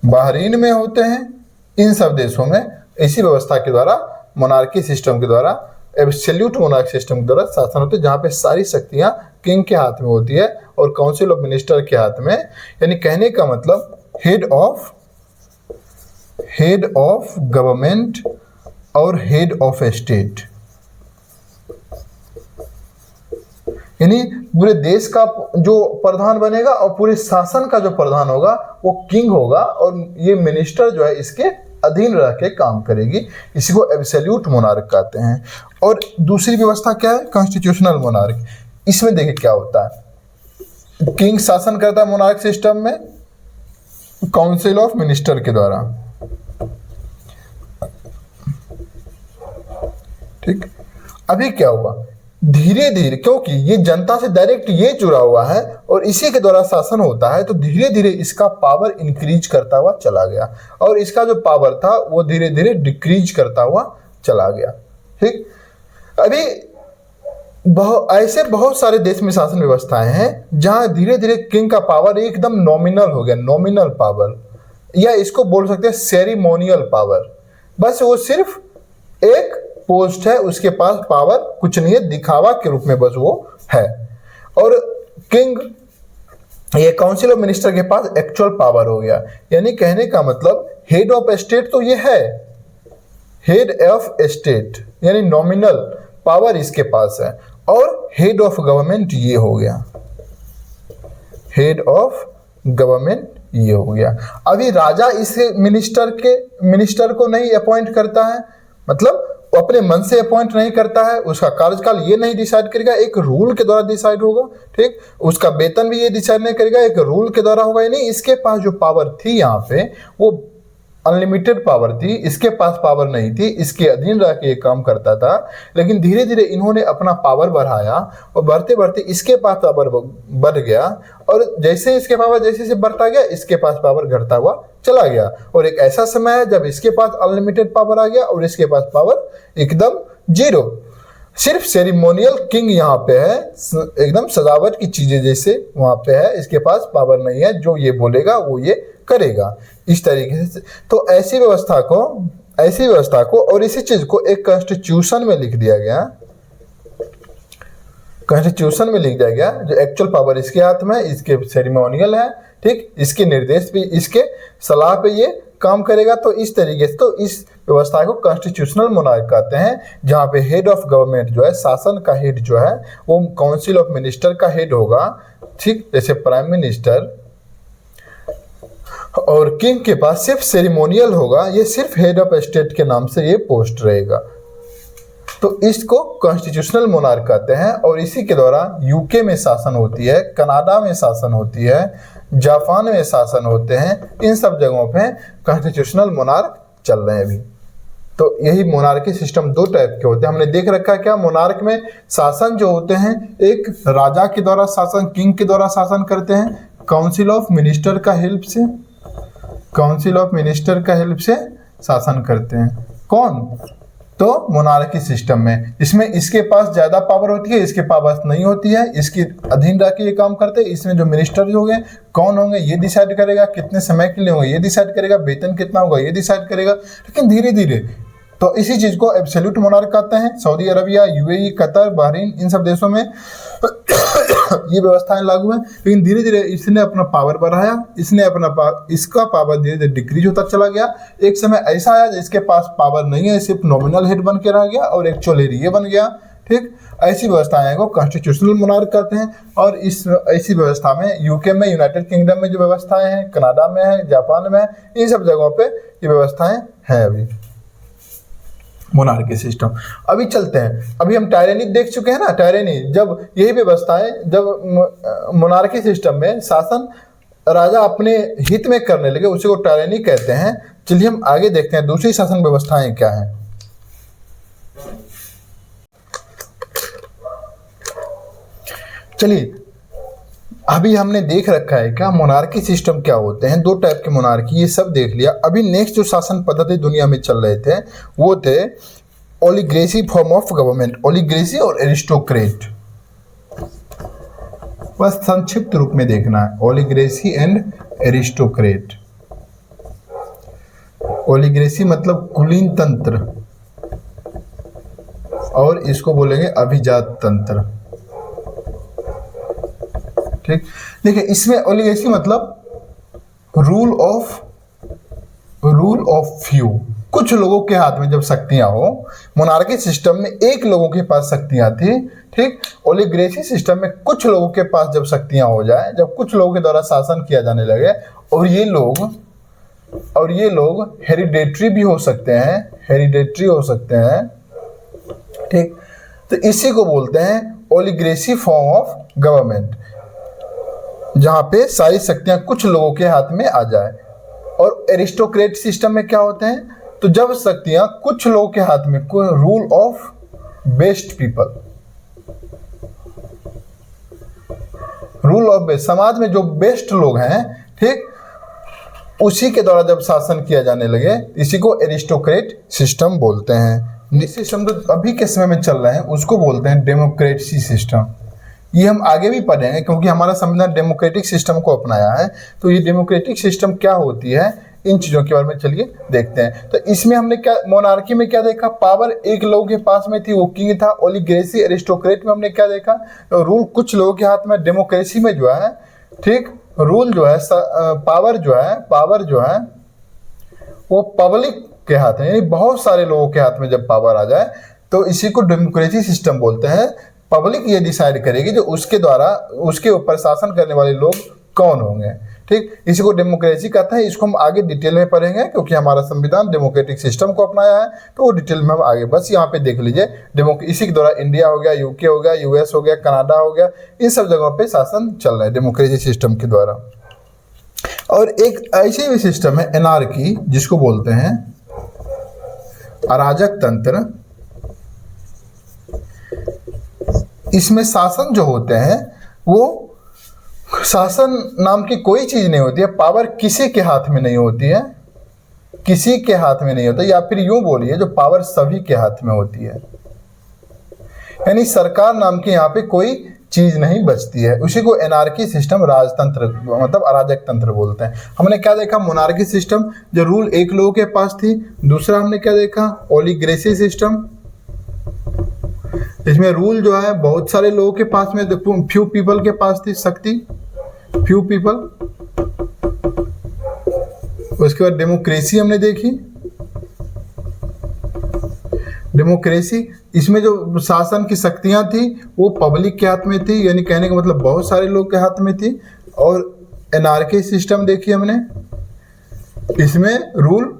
बहरीन में होते हैं। इन सब देशों में इसी व्यवस्था के द्वारा, मोनार्की सिस्टम के द्वारा, एब्सोल्यूट मोनार्क सिस्टम के द्वारा शासन होते हैं, जहां पे सारी शक्तियां किंग के हाथ में होती है और काउंसिल ऑफ मिनिस्टर के हाथ में। यानी कहने का मतलब हेड ऑफ गवर्नमेंट और हेड ऑफ स्टेट, यानी पूरे देश का जो प्रधान बनेगा और पूरे शासन का जो प्रधान होगा वो किंग होगा और ये मिनिस्टर जो है इसके अधीन रह के काम करेगी। इसी को एब्सोल्यूट मोनार्क कहते हैं। और दूसरी व्यवस्था क्या है, कॉन्स्टिट्यूशनल मोनार्क। इसमें देखिए क्या होता है, किंग शासन करता है मोनार्क सिस्टम में काउंसिल ऑफ मिनिस्टर के द्वारा। ठीक, अभी क्या हुआ, धीरे धीरे क्योंकि ये जनता से डायरेक्ट ये जुड़ा हुआ है और इसी के द्वारा शासन होता है, तो धीरे धीरे इसका पावर इंक्रीज करता हुआ चला गया और इसका जो पावर था वो धीरे धीरे डिक्रीज करता हुआ चला गया। ठीक, अभी ऐसे बहुत सारे देश में शासन व्यवस्थाएं हैं जहां धीरे धीरे किंग का पावर एकदम नॉमिनल हो गया, नॉमिनल पावर, या इसको बोल सकते हैं सेरेमोनियल पावर। बस वो सिर्फ एक पोस्ट है, उसके पास पावर कुछ नहीं है, दिखावा के रूप में बस वो है। और किंग, ये काउंसिल ऑफ मिनिस्टर के पास एक्चुअल पावर हो गया। यानी कहने का मतलब हेड ऑफ स्टेट तो ये है, हेड ऑफ स्टेट यानी नॉमिनल पावर इसके पास है, और हेड ऑफ गवर्नमेंट ये हो गया, हेड ऑफ गवर्नमेंट ये हो गया। अभी राजा इस मिनिस्टर को नहीं अपॉइंट करता है, मतलब अपने मन से अपॉइंट नहीं करता है, उसका कार्यकाल ये नहीं डिसाइड करेगा, एक रूल के द्वारा डिसाइड होगा। ठीक, उसका वेतन भी ये डिसाइड नहीं करेगा, एक रूल के द्वारा होगा। यानी इसके पास जो पावर थी यहाँ पे वो अनलिमिटेड पावर थी, इसके पास पावर नहीं थी, इसके अधीन रह के ये काम करता था। लेकिन धीरे धीरे इन्होंने अपना पावर बढ़ाया और बढ़ते बढ़ते इसके पास पावर बढ़ गया, और जैसे इसके पावर जैसे जैसे बढ़ता गया इसके पास पावर घटता हुआ चला गया। और एक ऐसा समय है जब इसके पास अनलिमिटेड पावर आ गया और इसके पास पावर एकदम जीरो। सिर्फ सेरिमोनियल किंग यहाँ पे है, एकदम सजावट की चीजें जैसे वहां पे है, इसके पास पावर नहीं है, जो ये बोलेगा वो ये करेगा इस तरीके से। तो ऐसी व्यवस्था को और इसी चीज को एक कॉन्स्टिट्यूशन में लिख दिया गया, कॉन्स्टिट्यूशन में लिख दिया गया, जो एक्चुअल पावर इसके हाथ में, इसके सेरिमोनियल है। ठीक, इसके निर्देश भी, इसके सलाह पे ये काम करेगा। तो इस तरीके से तो इस व्यवस्था को कॉन्स्टिट्यूशनल मोनार्क कहते हैं, जहाँ पे हेड ऑफ गवर्नमेंट जो है, शासन का हेड जो है वो काउंसिल ऑफ मिनिस्टर का हेड होगा। ठीक, जैसे प्राइम मिनिस्टर, और किंग के पास सिर्फ सेरिमोनियल होगा, ये सिर्फ हेड ऑफ स्टेट के नाम से ये पोस्ट रहेगा। तो इसको कॉन्स्टिट्यूशनल मोनार्क कहते हैं। और इसी के द्वारा यूके में शासन होती है, कनाडा में शासन होती है, जापान में शासन होते हैं, इन सब जगहों पे कॉन्स्टिट्यूशनल मोनार्क चल रहे हैं अभी। तो यही मोनार्की सिस्टम दो टाइप के होते हैं, हमने देख रखा है। क्या मोनार्क में शासन जो होते हैं, एक राजा के द्वारा शासन, किंग के द्वारा शासन करते हैं, काउंसिल ऑफ मिनिस्टर का हेल्प से, काउंसिल ऑफ मिनिस्टर का हेल्प से शासन करते हैं। कौन? तो मोनार्की सिस्टम में इसमें इसके पास ज्यादा पावर होती है, इसके पास नहीं होती है, इसके अधीन रह के ये काम करते हैं। इसमें जो मिनिस्टर होंगे, कौन होंगे ये डिसाइड करेगा, कितने समय के लिए होंगे ये डिसाइड करेगा, वेतन कितना होगा ये डिसाइड करेगा। लेकिन धीरे धीरे तो इसी चीज को एब्सोल्यूट मोनार्क कहते हैं। Saudi Arabia, UAE, Qatar, Bahrain, इन सब देशों में ये व्यवस्थाएं लागू है। लेकिन धीरे धीरे इसने अपना पावर बढ़ाया, इसका पावर धीरे धीरे डिक्रीज होता चला गया। एक समय ऐसा आया जिसके पास पावर नहीं है, सिर्फ नॉमिनल हेड बन के रह गया और एक्चुअल हेड ये बन गया। ठीक, ऐसी व्यवस्थाएं को कॉन्स्टिट्यूशनल मोनार्क कहते हैं। और इस ऐसी व्यवस्था में यूके में, यूनाइटेड किंगडम में जो व्यवस्थाएं हैं, कनाडा में है, जापान में है, इन सब जगहों पे ये व्यवस्थाएं हैं अभी मोनार्की सिस्टम। अभी चलते हैं, अभी हम टायरेनी देख चुके हैं ना। टायरेनी जब यही व्यवस्थाएं, जब मोनार्की सिस्टम में शासन राजा अपने हित में करने लगे, उसी को टायरेनी कहते हैं। चलिए हम आगे देखते हैं दूसरी शासन व्यवस्थाएं क्या हैं। चलिए, अभी हमने देख रखा है क्या मोनार्की सिस्टम क्या होते हैं, दो टाइप के मोनार्की, ये सब देख लिया। अभी नेक्स्ट जो शासन पद्धति दुनिया में चल रहे थे वो थे ओलिगेसी फॉर्म ऑफ गवर्नमेंट, ओलिगेसी और एरिस्टोक्रेट। बस संक्षिप्त रूप में देखना है, ओलिगेसी एंड एरिस्टोक्रेट। ओलिगेसी मतलब कुलीन तंत्र और इसको बोलेंगे अभिजात तंत्र। ठीक, देखिए इसमें ओलिगेसी मतलब रूल ऑफ फ्यू, कुछ लोगों के हाथ में जब शक्तियां हो। मोनार्की सिस्टम में एक लोगों के पास शक्तियां थी। ठीक, ओलिगेसी सिस्टम में कुछ लोगों के पास जब शक्तियां हो जाए, जब कुछ लोगों के द्वारा शासन किया जाने लगे, और ये लोग हेरिडेटरी भी हो सकते हैं, हेरिडेटरी हो सकते हैं। ठीक, तो इसी को बोलते हैं ओलिगेसी फॉर्म ऑफ गवर्नमेंट, जहां पे सारी शक्तियां कुछ लोगों के हाथ में आ जाए। और एरिस्टोक्रेट सिस्टम में क्या होते हैं, तो जब शक्तियां कुछ लोगों के हाथ में, rule of best people, rule of best, समाज में जो बेस्ट लोग हैं, ठीक, उसी के द्वारा जब शासन किया जाने लगे, इसी को एरिस्टोक्रेट सिस्टम बोलते हैं। जिस सिस्टम जो अभी के समय में चल रहे हैं उसको बोलते हैं डेमोक्रेसी सिस्टम। ये हम आगे भी पढ़ेंगे क्योंकि हमारा संविधान डेमोक्रेटिक सिस्टम को अपनाया है। तो ये डेमोक्रेटिक सिस्टम क्या होती है, इन चीजों के बारे में चलिए देखते हैं। तो इसमें हमने क्या, मोनार्की में क्या देखा, पावर एक लोगों के पास में थी, वो किंग था। ओलिगेसी एरिस्टोक्रेट में हमने क्या देखा, तो रूल कुछ लोगों के हाथ में। डेमोक्रेसी में जो है, ठीक, रूल जो है, पावर जो है वो पब्लिक के हाथ है, यानी बहुत सारे लोगों के हाथ में जब पावर आ जाए तो इसी को डेमोक्रेसी सिस्टम बोलते हैं। पब्लिक ये डिसाइड करेगी जो उसके द्वारा उसके ऊपर शासन करने वाले लोग कौन होंगे। ठीक, इसी को डेमोक्रेसी कहते हैं। इसको हम आगे डिटेल में पढ़ेंगे क्योंकि हमारा संविधान डेमोक्रेटिक सिस्टम को अपनाया है, तो वो डिटेल में हम आगे, बस यहाँ पे देख लीजिए इसी के द्वारा इंडिया हो गया, यूके हो गया, यूएस हो गया, कनाडा हो गया, इन सब जगहों पे शासन चल रहा है डेमोक्रेसी सिस्टम के द्वारा। और एक ऐसी भी सिस्टम है एनार्की, जिसको बोलते हैं अराजक तंत्र। इसमें शासन जो होते हैं वो शासन नाम की कोई चीज नहीं होती है, पावर किसी के हाथ में नहीं होती है, किसी के हाथ में नहीं होता, या फिर यूं बोलिए जो पावर सभी के हाथ में होती है, यानी सरकार नाम की यहाँ पे कोई चीज नहीं बचती है। उसी को एनार्की सिस्टम, राजतंत्र मतलब अराजक तंत्र बोलते हैं। हमने क्या देखा, मोनार्की सिस्टम जो रूल एक लोगों के पास थी। दूसरा हमने क्या देखा, ओलिग्रेसी सिस्टम, इसमें रूल जो है बहुत सारे लोगों के पास में, फ्यू पीपल के पास थी शक्ति, फ्यू पीपल। उसके बाद डेमोक्रेसी हमने देखी, डेमोक्रेसी इसमें जो शासन की शक्तियां थी वो पब्लिक के हाथ में थी, यानी कहने का मतलब बहुत सारे लोग के हाथ में थी। और एनार्की सिस्टम देखी हमने, इसमें रूल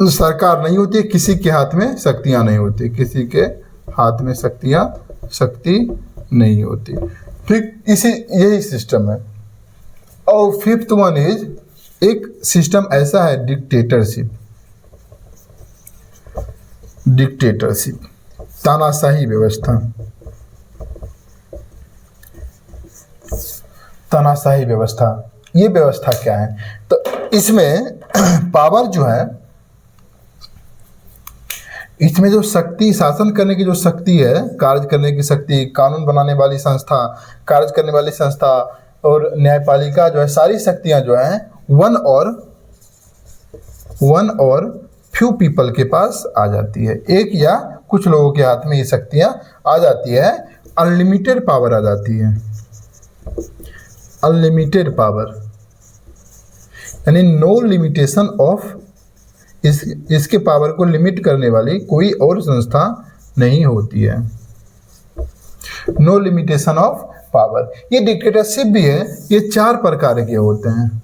सरकार नहीं होती, किसी के हाथ में शक्तियां नहीं होती, किसी के हाथ में शक्ति नहीं होती, ठीक, इसी यही सिस्टम है। और फिफ्थ वन इज, एक सिस्टम ऐसा है डिक्टेटरशिप, डिक्टेटरशिप तानाशाही व्यवस्था, तानाशाही व्यवस्था। ये व्यवस्था क्या है, तो इसमें पावर जो है, इसमें जो शक्ति, शासन करने की जो शक्ति है, कार्य करने की शक्ति, कानून बनाने वाली संस्था, कार्य करने वाली संस्था और न्यायपालिका जो है, सारी शक्तियां जो हैं वन और फ्यू पीपल के पास आ जाती है, एक या कुछ लोगों के हाथ में ये शक्तियां आ जाती है। अनलिमिटेड पावर आ जाती है, अनलिमिटेड पावर, यानी नो लिमिटेशन ऑफ, इसके पावर को लिमिट करने वाली कोई और संस्था नहीं होती है, नो लिमिटेशन ऑफ पावर। ये डिक्टेटरशिप भी है, ये 4 प्रकार के होते हैं,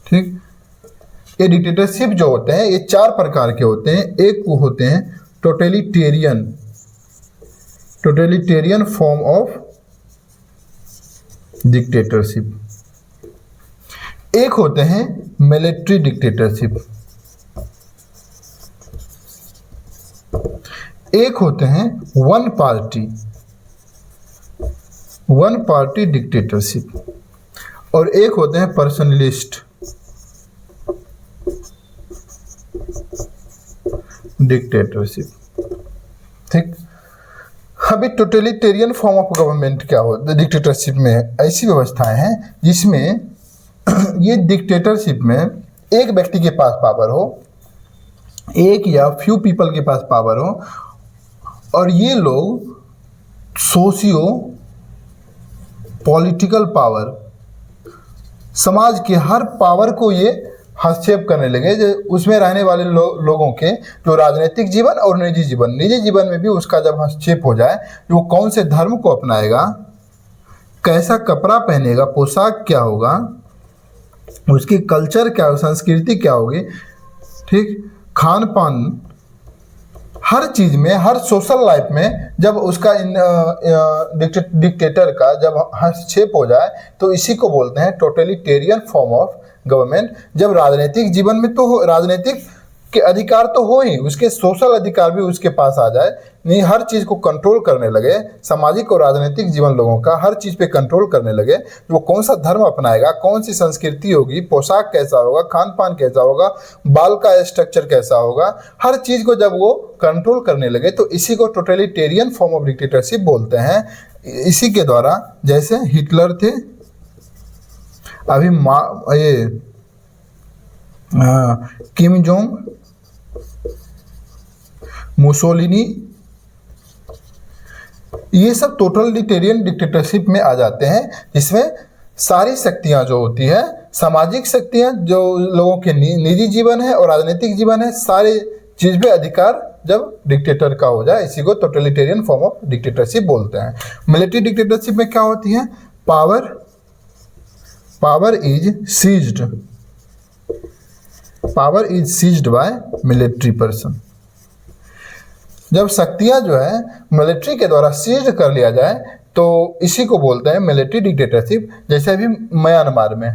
ठीक, ये डिक्टेटरशिप जो होते हैं ये 4 प्रकार के होते हैं। एक वो होते हैं टोटलिटेरियन फॉर्म ऑफ डिक्टेटरशिप, एक होते हैं मिलिट्री डिक्टेटरशिप, एक होते हैं वन पार्टी डिक्टेटरशिप, और एक होते हैं पर्सनलिस्ट डिक्टेटरशिप, ठीक। अभी टोटलिटेरियन फॉर्म ऑफ गवर्नमेंट क्या होता है, डिक्टेटरशिप में ऐसी व्यवस्थाएं हैं जिसमें ये डिक्टेटरशिप में एक व्यक्ति के पास पावर हो, एक या फ्यू पीपल के पास पावर हो, और ये लोग सोशियो पॉलिटिकल पावर, समाज के हर पावर को ये हस्तक्षेप करने लगे, जो उसमें रहने वाले लोगों के जो राजनीतिक जीवन और निजी जीवन में भी उसका जब हस्तक्षेप हो जाए, वो कौन से धर्म को अपनाएगा, कैसा कपड़ा पहनेगा, पोशाक क्या होगा, उसकी कल्चर क्या होगी, संस्कृति क्या होगी, ठीक, खान पान, हर चीज में, हर सोशल लाइफ में जब उसका डिक्टेटर का जब हस्तक्षेप हो जाए, तो इसी को बोलते हैं टोटलिटेरियन फॉर्म ऑफ गवर्नमेंट। जब राजनीतिक जीवन में तो राजनीतिक के अधिकार तो हो ही, उसके सोशल अधिकार भी उसके पास आ जाए, नहीं, हर चीज को कंट्रोल करने लगे, सामाजिक और राजनीतिक जीवन लोगों का हर चीज पे कंट्रोल करने लगे, वो कौन सा धर्म अपनाएगा, कौन सी संस्कृति होगी, पोशाक कैसा होगा, खान पान कैसा होगा, बाल का स्ट्रक्चर कैसा होगा, हर चीज को जब वो कंट्रोल करने लगे, तो इसी को टोटलिटेरियन फॉर्म ऑफ डिक्टेटरशिप बोलते हैं। इसी के द्वारा जैसे हिटलर थे, अभी ये किम जोंग, मुसोलिनी, ये सब टोटलिटेरियन डिक्टेटरशिप में आ जाते हैं, जिसमें सारी शक्तियां जो होती है, सामाजिक शक्तियां जो लोगों के निजी जीवन है और राजनीतिक जीवन है, सारे चीज पे अधिकार जब डिक्टेटर का हो जाए, इसी को टोटलिटेरियन फॉर्म ऑफ डिक्टेटरशिप बोलते हैं। मिलिट्री डिक्टेटरशिप में क्या होती है, power power is seized by military person. जब शक्तियां जो है मिलिट्री के द्वारा सीज कर लिया जाए तो इसी को बोलते हैं मिलिट्री डिक्टेटरशिप। जैसे अभी म्यांमार में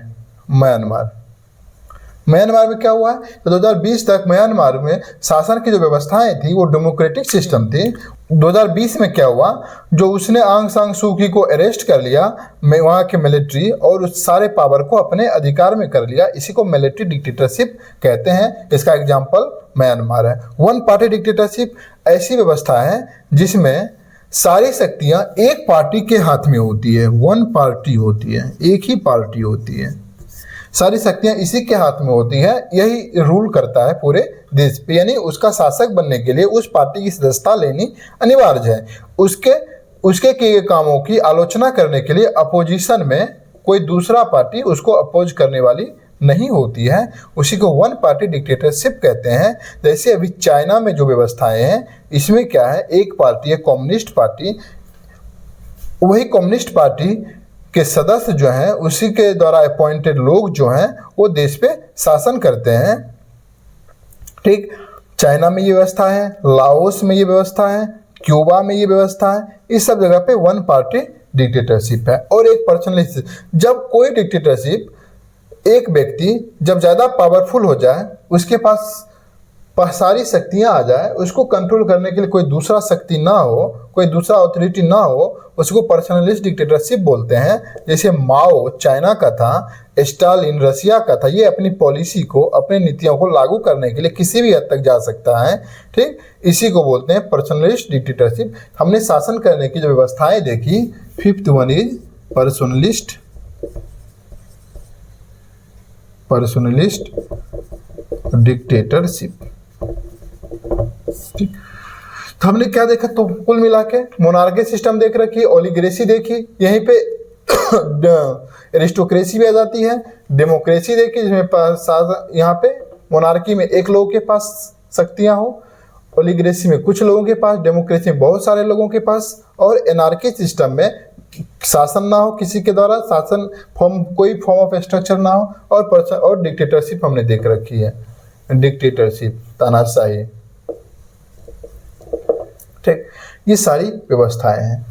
क्या हुआ है, तो 2020 तक म्यांमार में शासन की जो व्यवस्थाएं थी वो डेमोक्रेटिक सिस्टम थी। 2020 में क्या हुआ, जो उसने आंग सांग सूकी को अरेस्ट कर लिया वहाँ के मिलिट्री, और उस सारे पावर को अपने अधिकार में कर लिया। इसी को मिलिट्री डिक्टेटरशिप कहते हैं। इसका एग्जाम्पल म्यांमार है। वन पार्टी डिक्टेटरशिप ऐसी व्यवस्था है जिसमें सारी शक्तियां एक पार्टी के हाथ में होती है। वन पार्टी होती है, एक ही पार्टी होती है, सारी शक्तियां इसी के हाथ में होती है। यही रूल करता है पूरे देश पे। यानी उसका शासक बनने के लिए उस पार्टी की सदस्यता लेनी अनिवार्य है। उसके किए कामों की आलोचना करने के लिए अपोजिशन में कोई दूसरा पार्टी उसको अपोज करने वाली नहीं होती है। उसी को वन पार्टी डिक्टेटरशिप कहते हैं। जैसे अभी चाइना में जो व्यवस्थाएं हैं, इसमें क्या है, एक पार्टी है कम्युनिस्ट पार्टी। वही कम्युनिस्ट पार्टी के सदस्य जो हैं, उसी के द्वारा अपॉइंटेड लोग जो हैं, वो देश पे शासन करते हैं। ठीक, चाइना में ये व्यवस्था है, लाओस में ये व्यवस्था है, क्यूबा में ये व्यवस्था है। इस सब जगह पे वन पार्टी डिक्टेटरशिप है। और एक पर्सनलिस्ट, जब कोई डिक्टेटरशिप, एक व्यक्ति जब ज़्यादा पावरफुल हो जाए, उसके पास सारी शक्तियां आ जाए, उसको कंट्रोल करने के लिए कोई दूसरा शक्ति ना हो, कोई दूसरा अथॉरिटी ना हो, उसको पर्सनलिस्ट डिक्टेटरशिप बोलते हैं। जैसे माओ चाइना का था, स्टालिन रसिया का था। ये अपनी पॉलिसी को, अपनी नीतियों को लागू करने के लिए किसी भी हद तक जा सकता है। ठीक, इसी को बोलते हैं पर्सनलिस्ट डिक्टेटरशिप। हमने शासन करने की जो व्यवस्थाएं देखी, 5th वन इज पर्सनलिस्ट डिक्टेटरशिप। ठीक, तो हमने क्या देखा, तो कुल मिला के मोनार्की सिस्टम देख रखी, ओलिगेसी देखी, यहीं पे एरिस्टोक्रेसी भी आ जाती है, डेमोक्रेसी देखी जिसमें यहाँ पे मोनार्की में एक लोगों के पास शक्तियां हो, ओलिगेसी में कुछ लोगों के पास, डेमोक्रेसी में बहुत सारे लोगों के पास, और एनार्की सिस्टम में शासन ना हो किसी के द्वारा, शासन कोई फॉर्म ऑफ स्ट्रक्चर ना हो, और डिक्टेटरशिप हमने देख रखी है, डिक्टेटरशिप, तानाशाही। ठीक, ये सारी व्यवस्थाएं हैं।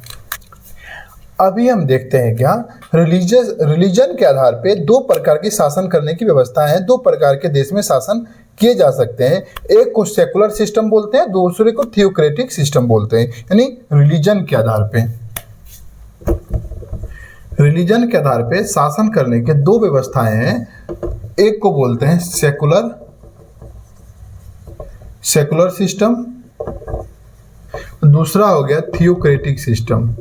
अभी हम देखते हैं क्या, रिलीजन के आधार पे दो प्रकार की शासन करने की व्यवस्था है। दो प्रकार के देश में शासन किए जा सकते हैं। एक को सेकुलर सिस्टम बोलते हैं, दूसरे को थियोक्रेटिक सिस्टम बोलते हैं। यानी रिलीजन के आधार पे शासन करने के दो व्यवस्थाएं हैं। एक को बोलते हैं सेकुलर सिस्टम, दूसरा हो गया थियोक्रेटिक सिस्टम।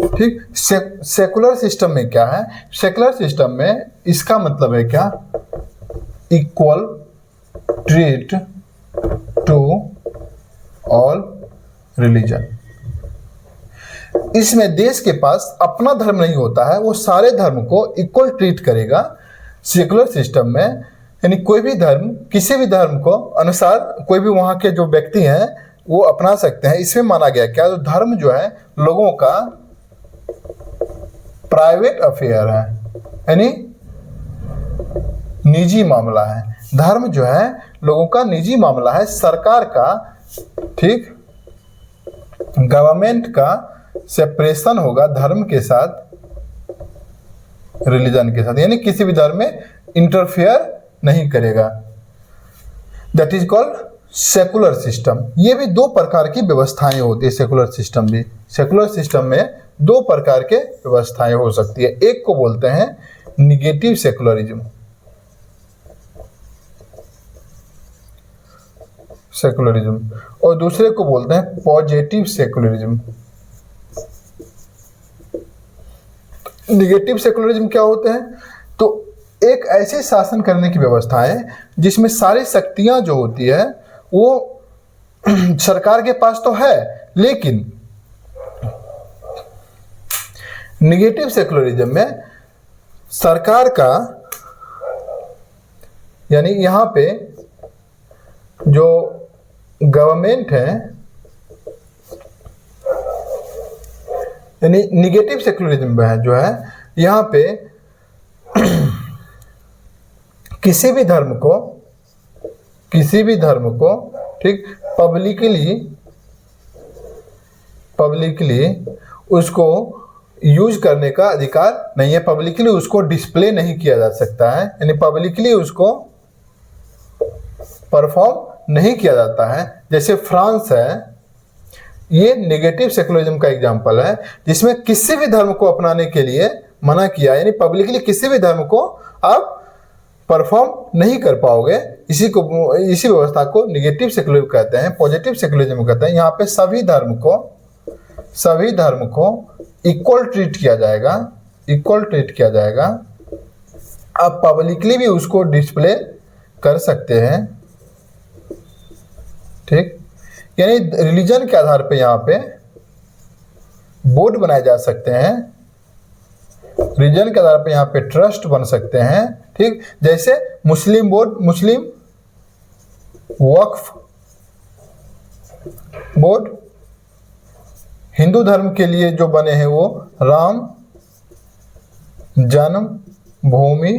ठीक, सेकुलर सिस्टम में क्या है, सेकुलर सिस्टम में इसका मतलब है क्या, equal treat to all religion. इसमें देश के पास अपना धर्म नहीं होता है, वो सारे धर्म को इक्वल ट्रीट करेगा। सेकुलर सिस्टम में यानी कोई भी धर्म, किसी भी धर्म को अनुसार कोई भी वहाँ के जो व्यक्ति हैं वो अपना सकते हैं। इसमें माना गया क्या, जो धर्म जो है लोगों का प्राइवेट अफेयर है, यानी निजी मामला है। धर्म जो है लोगों का निजी मामला है, सरकार का, ठीक, गवर्नमेंट का सेपरेशन होगा धर्म के साथ, रिलीजन के साथ, यानी किसी भी धर्म में इंटरफेयर नहीं करेगा। That is called secular system. ये भी दो प्रकार की व्यवस्थाएं होती है। सेकुलर सिस्टम में दो प्रकार के व्यवस्थाएं हो सकती है। एक को बोलते हैं निगेटिव सेकुलरिज्म, और दूसरे को बोलते हैं पॉजिटिव सेकुलरिज्म। निगेटिव सेकुलरिज्म क्या होते हैं, तो एक ऐसे शासन करने की व्यवस्था है जिसमें सारी शक्तियां जो होती है वो सरकार के पास तो है, लेकिन निगेटिव सेकुलरिज्म में सरकार का, यानी यहां पे जो गवर्नमेंट है यानी निगेटिव सेक्युलरिज्म में जो है यहाँ पे किसी भी धर्म को ठीक पब्लिकली उसको यूज करने का अधिकार नहीं है, पब्लिकली उसको डिस्प्ले नहीं किया जा सकता है, यानी पब्लिकली उसको परफॉर्म नहीं किया जाता है। जैसे फ्रांस है, ये नेगेटिव सेक्युलरिज्म का एग्जांपल है, जिसमें किसी भी धर्म को अपनाने के लिए मना किया, यानी पब्लिकली किसी भी धर्म को आप परफॉर्म नहीं कर पाओगे। इसी व्यवस्था को नेगेटिव सेक्युलरिज्म कहते हैं। पॉजिटिव सेक्युलरिज्म कहते हैं यहाँ पे सभी धर्म को इक्वल ट्रीट किया जाएगा, आप पब्लिकली भी उसको डिस्प्ले कर सकते हैं, ठीक। यानी रिलीजन के आधार पे यहाँ पे बोर्ड बनाए जा सकते हैं, रिलीजन के आधार पे यहाँ पे ट्रस्ट बन सकते हैं, ठीक। जैसे मुस्लिम वक्फ बोर्ड, हिंदू धर्म के लिए जो बने हैं वो राम जन्मभूमि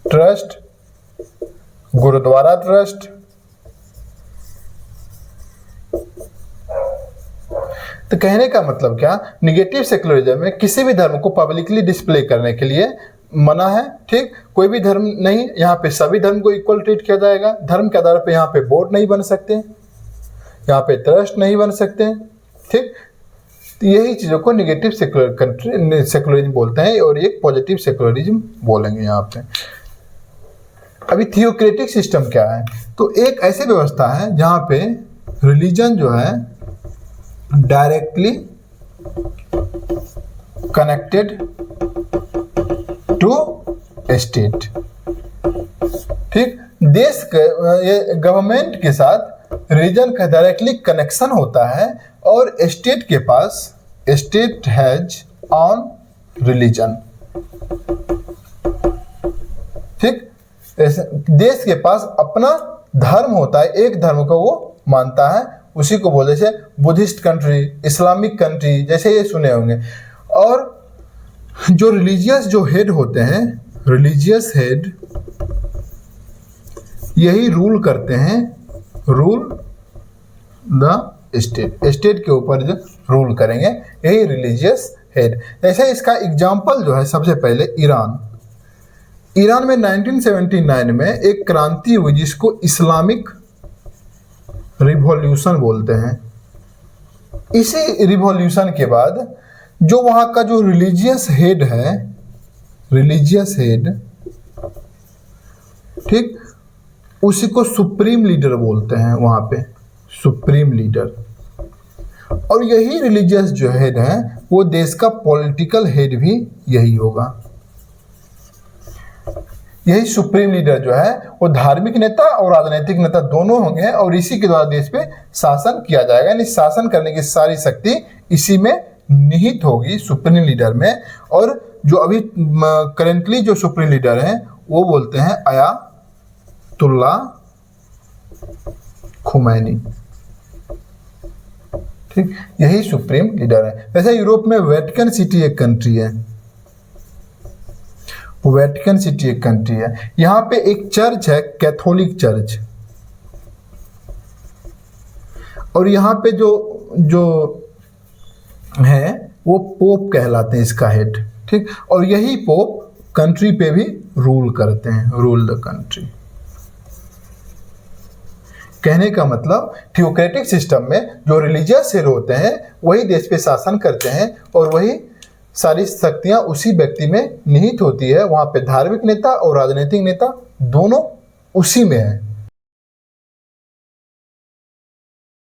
ट्रस्ट, गुरुद्वारा ट्रस्ट। तो कहने का मतलब क्या, निगेटिव सेक्युलरिज्म में किसी भी धर्म को पब्लिकली डिस्प्ले करने के लिए मना है, ठीक। कोई भी धर्म नहीं, यहाँ पे सभी धर्म को इक्वल ट्रीट किया जाएगा। धर्म के आधार पे यहाँ पे बोर्ड नहीं बन सकते, यहाँ पे ट्रस्ट नहीं बन सकते, ठीक। तो यही चीज़ों को निगेटिव सेक्युलरिज्म बोलते हैं, और एक पॉजिटिव सेक्युलरिज्म बोलेंगे यहाँ पे। अभी थियोक्रेटिक सिस्टम क्या है, तो एक ऐसी व्यवस्था है जहाँ पे रिलीजन जो है डायरेक्टली कनेक्टेड टू स्टेट, ठीक। देश के गवर्नमेंट के साथ रिलीजन का डायरेक्टली कनेक्शन होता है, और स्टेट के पास स्टेट हैज ऑन रिलीजन, ठीक। देश के पास अपना धर्म होता है, एक धर्म को वो मानता है, उसी को बोलते हैं बुद्धिस्ट कंट्री, इस्लामिक कंट्री, जैसे ये सुने होंगे। और जो रिलीजियस जो हेड होते हैं, रिलीजियस हेड यही रूल करते हैं, रूल द स्टेट के ऊपर जो रूल करेंगे यही रिलीजियस हेड। ऐसे इसका एग्जाम्पल जो है सबसे पहले ईरान में 1979 में एक क्रांति हुई जिसको इस्लामिक रिवॉल्यूशन बोलते हैं। इसी रिवॉल्यूशन के बाद जो वहाँ का जो रिलीजियस हेड है, ठीक, उसी को सुप्रीम लीडर बोलते हैं वहाँ पे, सुप्रीम लीडर। और यही रिलीजियस जो हेड है वो देश का पॉलिटिकल हेड भी यही होगा। यही सुप्रीम लीडर जो है वो धार्मिक नेता और राजनीतिक नेता दोनों होंगे, और इसी के द्वारा देश पे शासन किया जाएगा। यानी शासन करने की सारी शक्ति इसी में निहित होगी, सुप्रीम लीडर में। और जो अभी करेंटली जो सुप्रीम लीडर हैं वो बोलते हैं आयतुल्ला खुमैनी, ठीक। यही सुप्रीम लीडर है। वैसे यूरोप में वेटिकन सिटी एक कंट्री है, वेटिकन सिटी एक कंट्री है। यहाँ पे एक चर्च है, कैथोलिक चर्च, और यहाँ पे जो है वो पोप कहलाते हैं इसका हेड, ठीक। और यही पोप कंट्री पे भी रूल करते हैं, रूल द कंट्री। कहने का मतलब थियोक्रेटिक सिस्टम में जो रिलीजियस हेड होते हैं वही देश पे शासन करते हैं, और वही सारी शक्तियां उसी व्यक्ति में निहित होती है। वहां पे धार्मिक नेता और राजनीतिक नेता दोनों उसी में है।